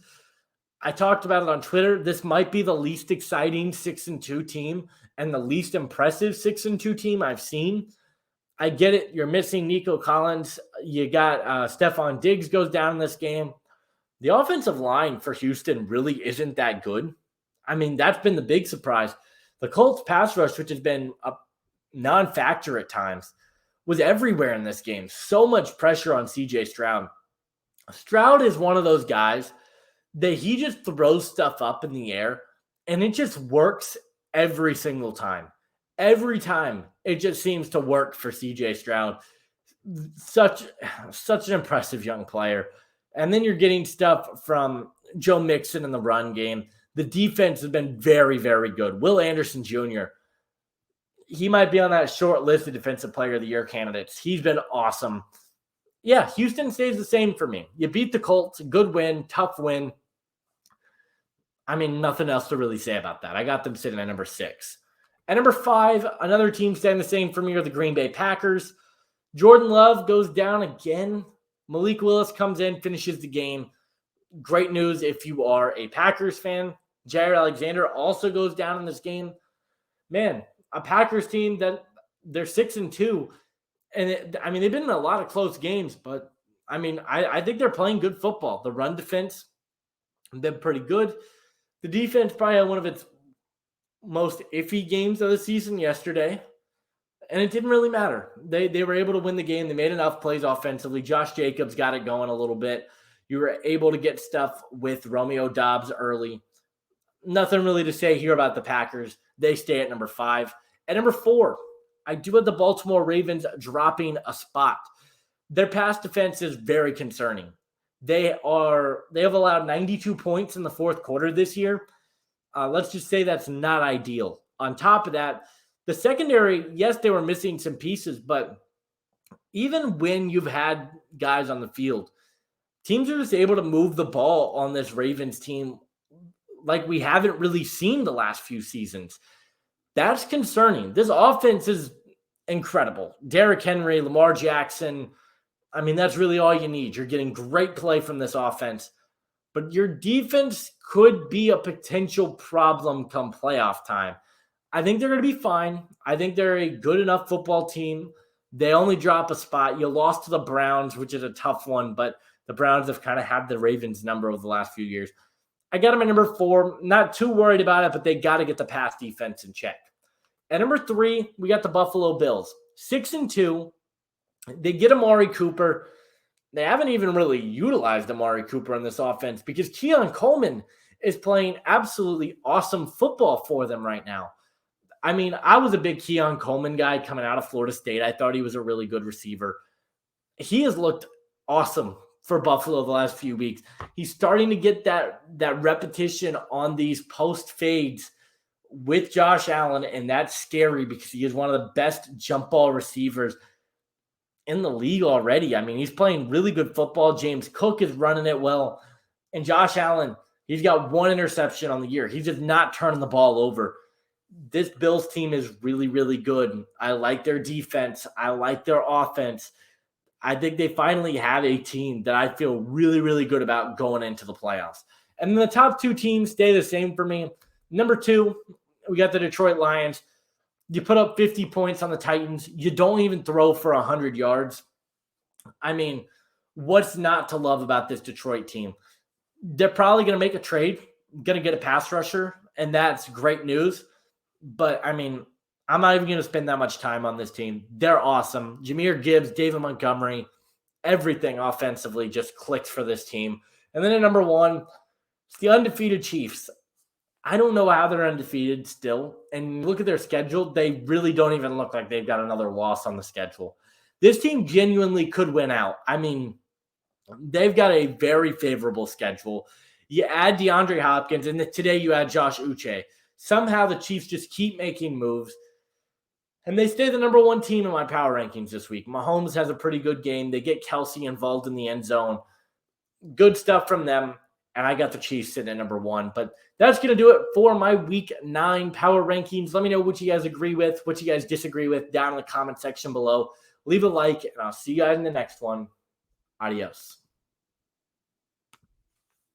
I talked about it on Twitter. This might be the least exciting 6-2 team and the least impressive 6-2 team I've seen. I get it. You're missing Nico Collins. You got Stephon Diggs goes down in this game. The offensive line for Houston really isn't that good. I mean, that's been the big surprise. The Colts pass rush, which has been a non-factor at times, was everywhere in this game. So much pressure on CJ Stroud. Stroud is one of those guys that he just throws stuff up in the air and it just works every single time. Every time it just seems to work for CJ Stroud. Such an impressive young player. And then you're getting stuff from Joe Mixon in the run game. The defense has been very, very good. Will Anderson Jr., he might be on that short list of Defensive Player of the Year candidates. He's been awesome. Yeah, Houston stays the same for me. You beat the Colts, good win, tough win. I mean, nothing else to really say about that. I got them sitting at number 6. At number 5, another team staying the same for me are the Green Bay Packers. Jordan Love goes down again. Malik Willis comes in, finishes the game. Great news if you are a Packers fan. Jair Alexander also goes down in this game. Man, a Packers team that they're 6-2. And they've been in a lot of close games, but I think they're playing good football. The run defense, they're pretty good. The defense probably had one of its most iffy games of the season yesterday, and it didn't really matter. They were able to win the game. They made enough plays offensively. Josh Jacobs got it going a little bit. You were able to get stuff with Romeo Doubs early. Nothing really to say here about the Packers. They stay at number 5. At number 4, I do have the Baltimore Ravens dropping a spot. Their pass defense is very concerning. They have allowed 92 points in the fourth quarter this year. Let's just say that's not ideal. On top of that, the secondary, yes, they were missing some pieces, but even when you've had guys on the field, teams are just able to move the ball on this Ravens team like we haven't really seen the last few seasons. That's concerning. This offense is incredible. Derrick Henry, Lamar Jackson. I mean, that's really all you need. You're getting great play from this offense, but your defense could be a potential problem come playoff time. I think they're going to be fine. I think they're a good enough football team. They only drop a spot. You lost to the Browns, which is a tough one, but the Browns have kind of had the Ravens number over the last few years. I got them at number 4. Not too worried about it, but they got to get the pass defense in check. At number 3, we got the Buffalo Bills. 6-2. They get Amari Cooper. They haven't even really utilized Amari Cooper in this offense because Keon Coleman is playing absolutely awesome football for them right now. I mean, I was a big Keon Coleman guy coming out of Florida State. I thought he was a really good receiver. He has looked awesome for Buffalo the last few weeks. He's starting to get that repetition on these post fades with Josh Allen, and that's scary because he is one of the best jump ball receivers in the league already. I mean, he's playing really good football. James Cook is running it well. And Josh Allen, he's got one interception on the year. He's just not turning the ball over. This Bills team is really, really good. I like their defense. I like their offense. I think they finally have a team that I feel really, really good about going into the playoffs. And then the top two teams stay the same for me. Number 2, we got the Detroit Lions. You put up 50 points on the Titans. You don't even throw for 100 yards. I mean, what's not to love about this Detroit team? They're probably going to make a trade, going to get a pass rusher, and that's great news. But, I mean, I'm not even going to spend that much time on this team. They're awesome. Jahmyr Gibbs, David Montgomery, everything offensively just clicked for this team. And then at number 1, it's the undefeated Chiefs. I don't know how they're undefeated still. And look at their schedule. They really don't even look like they've got another loss on the schedule. This team genuinely could win out. I mean, they've got a very favorable schedule. You add DeAndre Hopkins, and today you add Josh Uche. Somehow the Chiefs just keep making moves. And they stay the number 1 team in my power rankings this week. Mahomes has a pretty good game. They get Kelsey involved in the end zone. Good stuff from them. And I got the Chiefs sitting at number 1. But that's going to do it for my Week 9 power rankings. Let me know what you guys agree with, what you guys disagree with down in the comment section below. Leave a like, and I'll see you guys in the next one. Adios.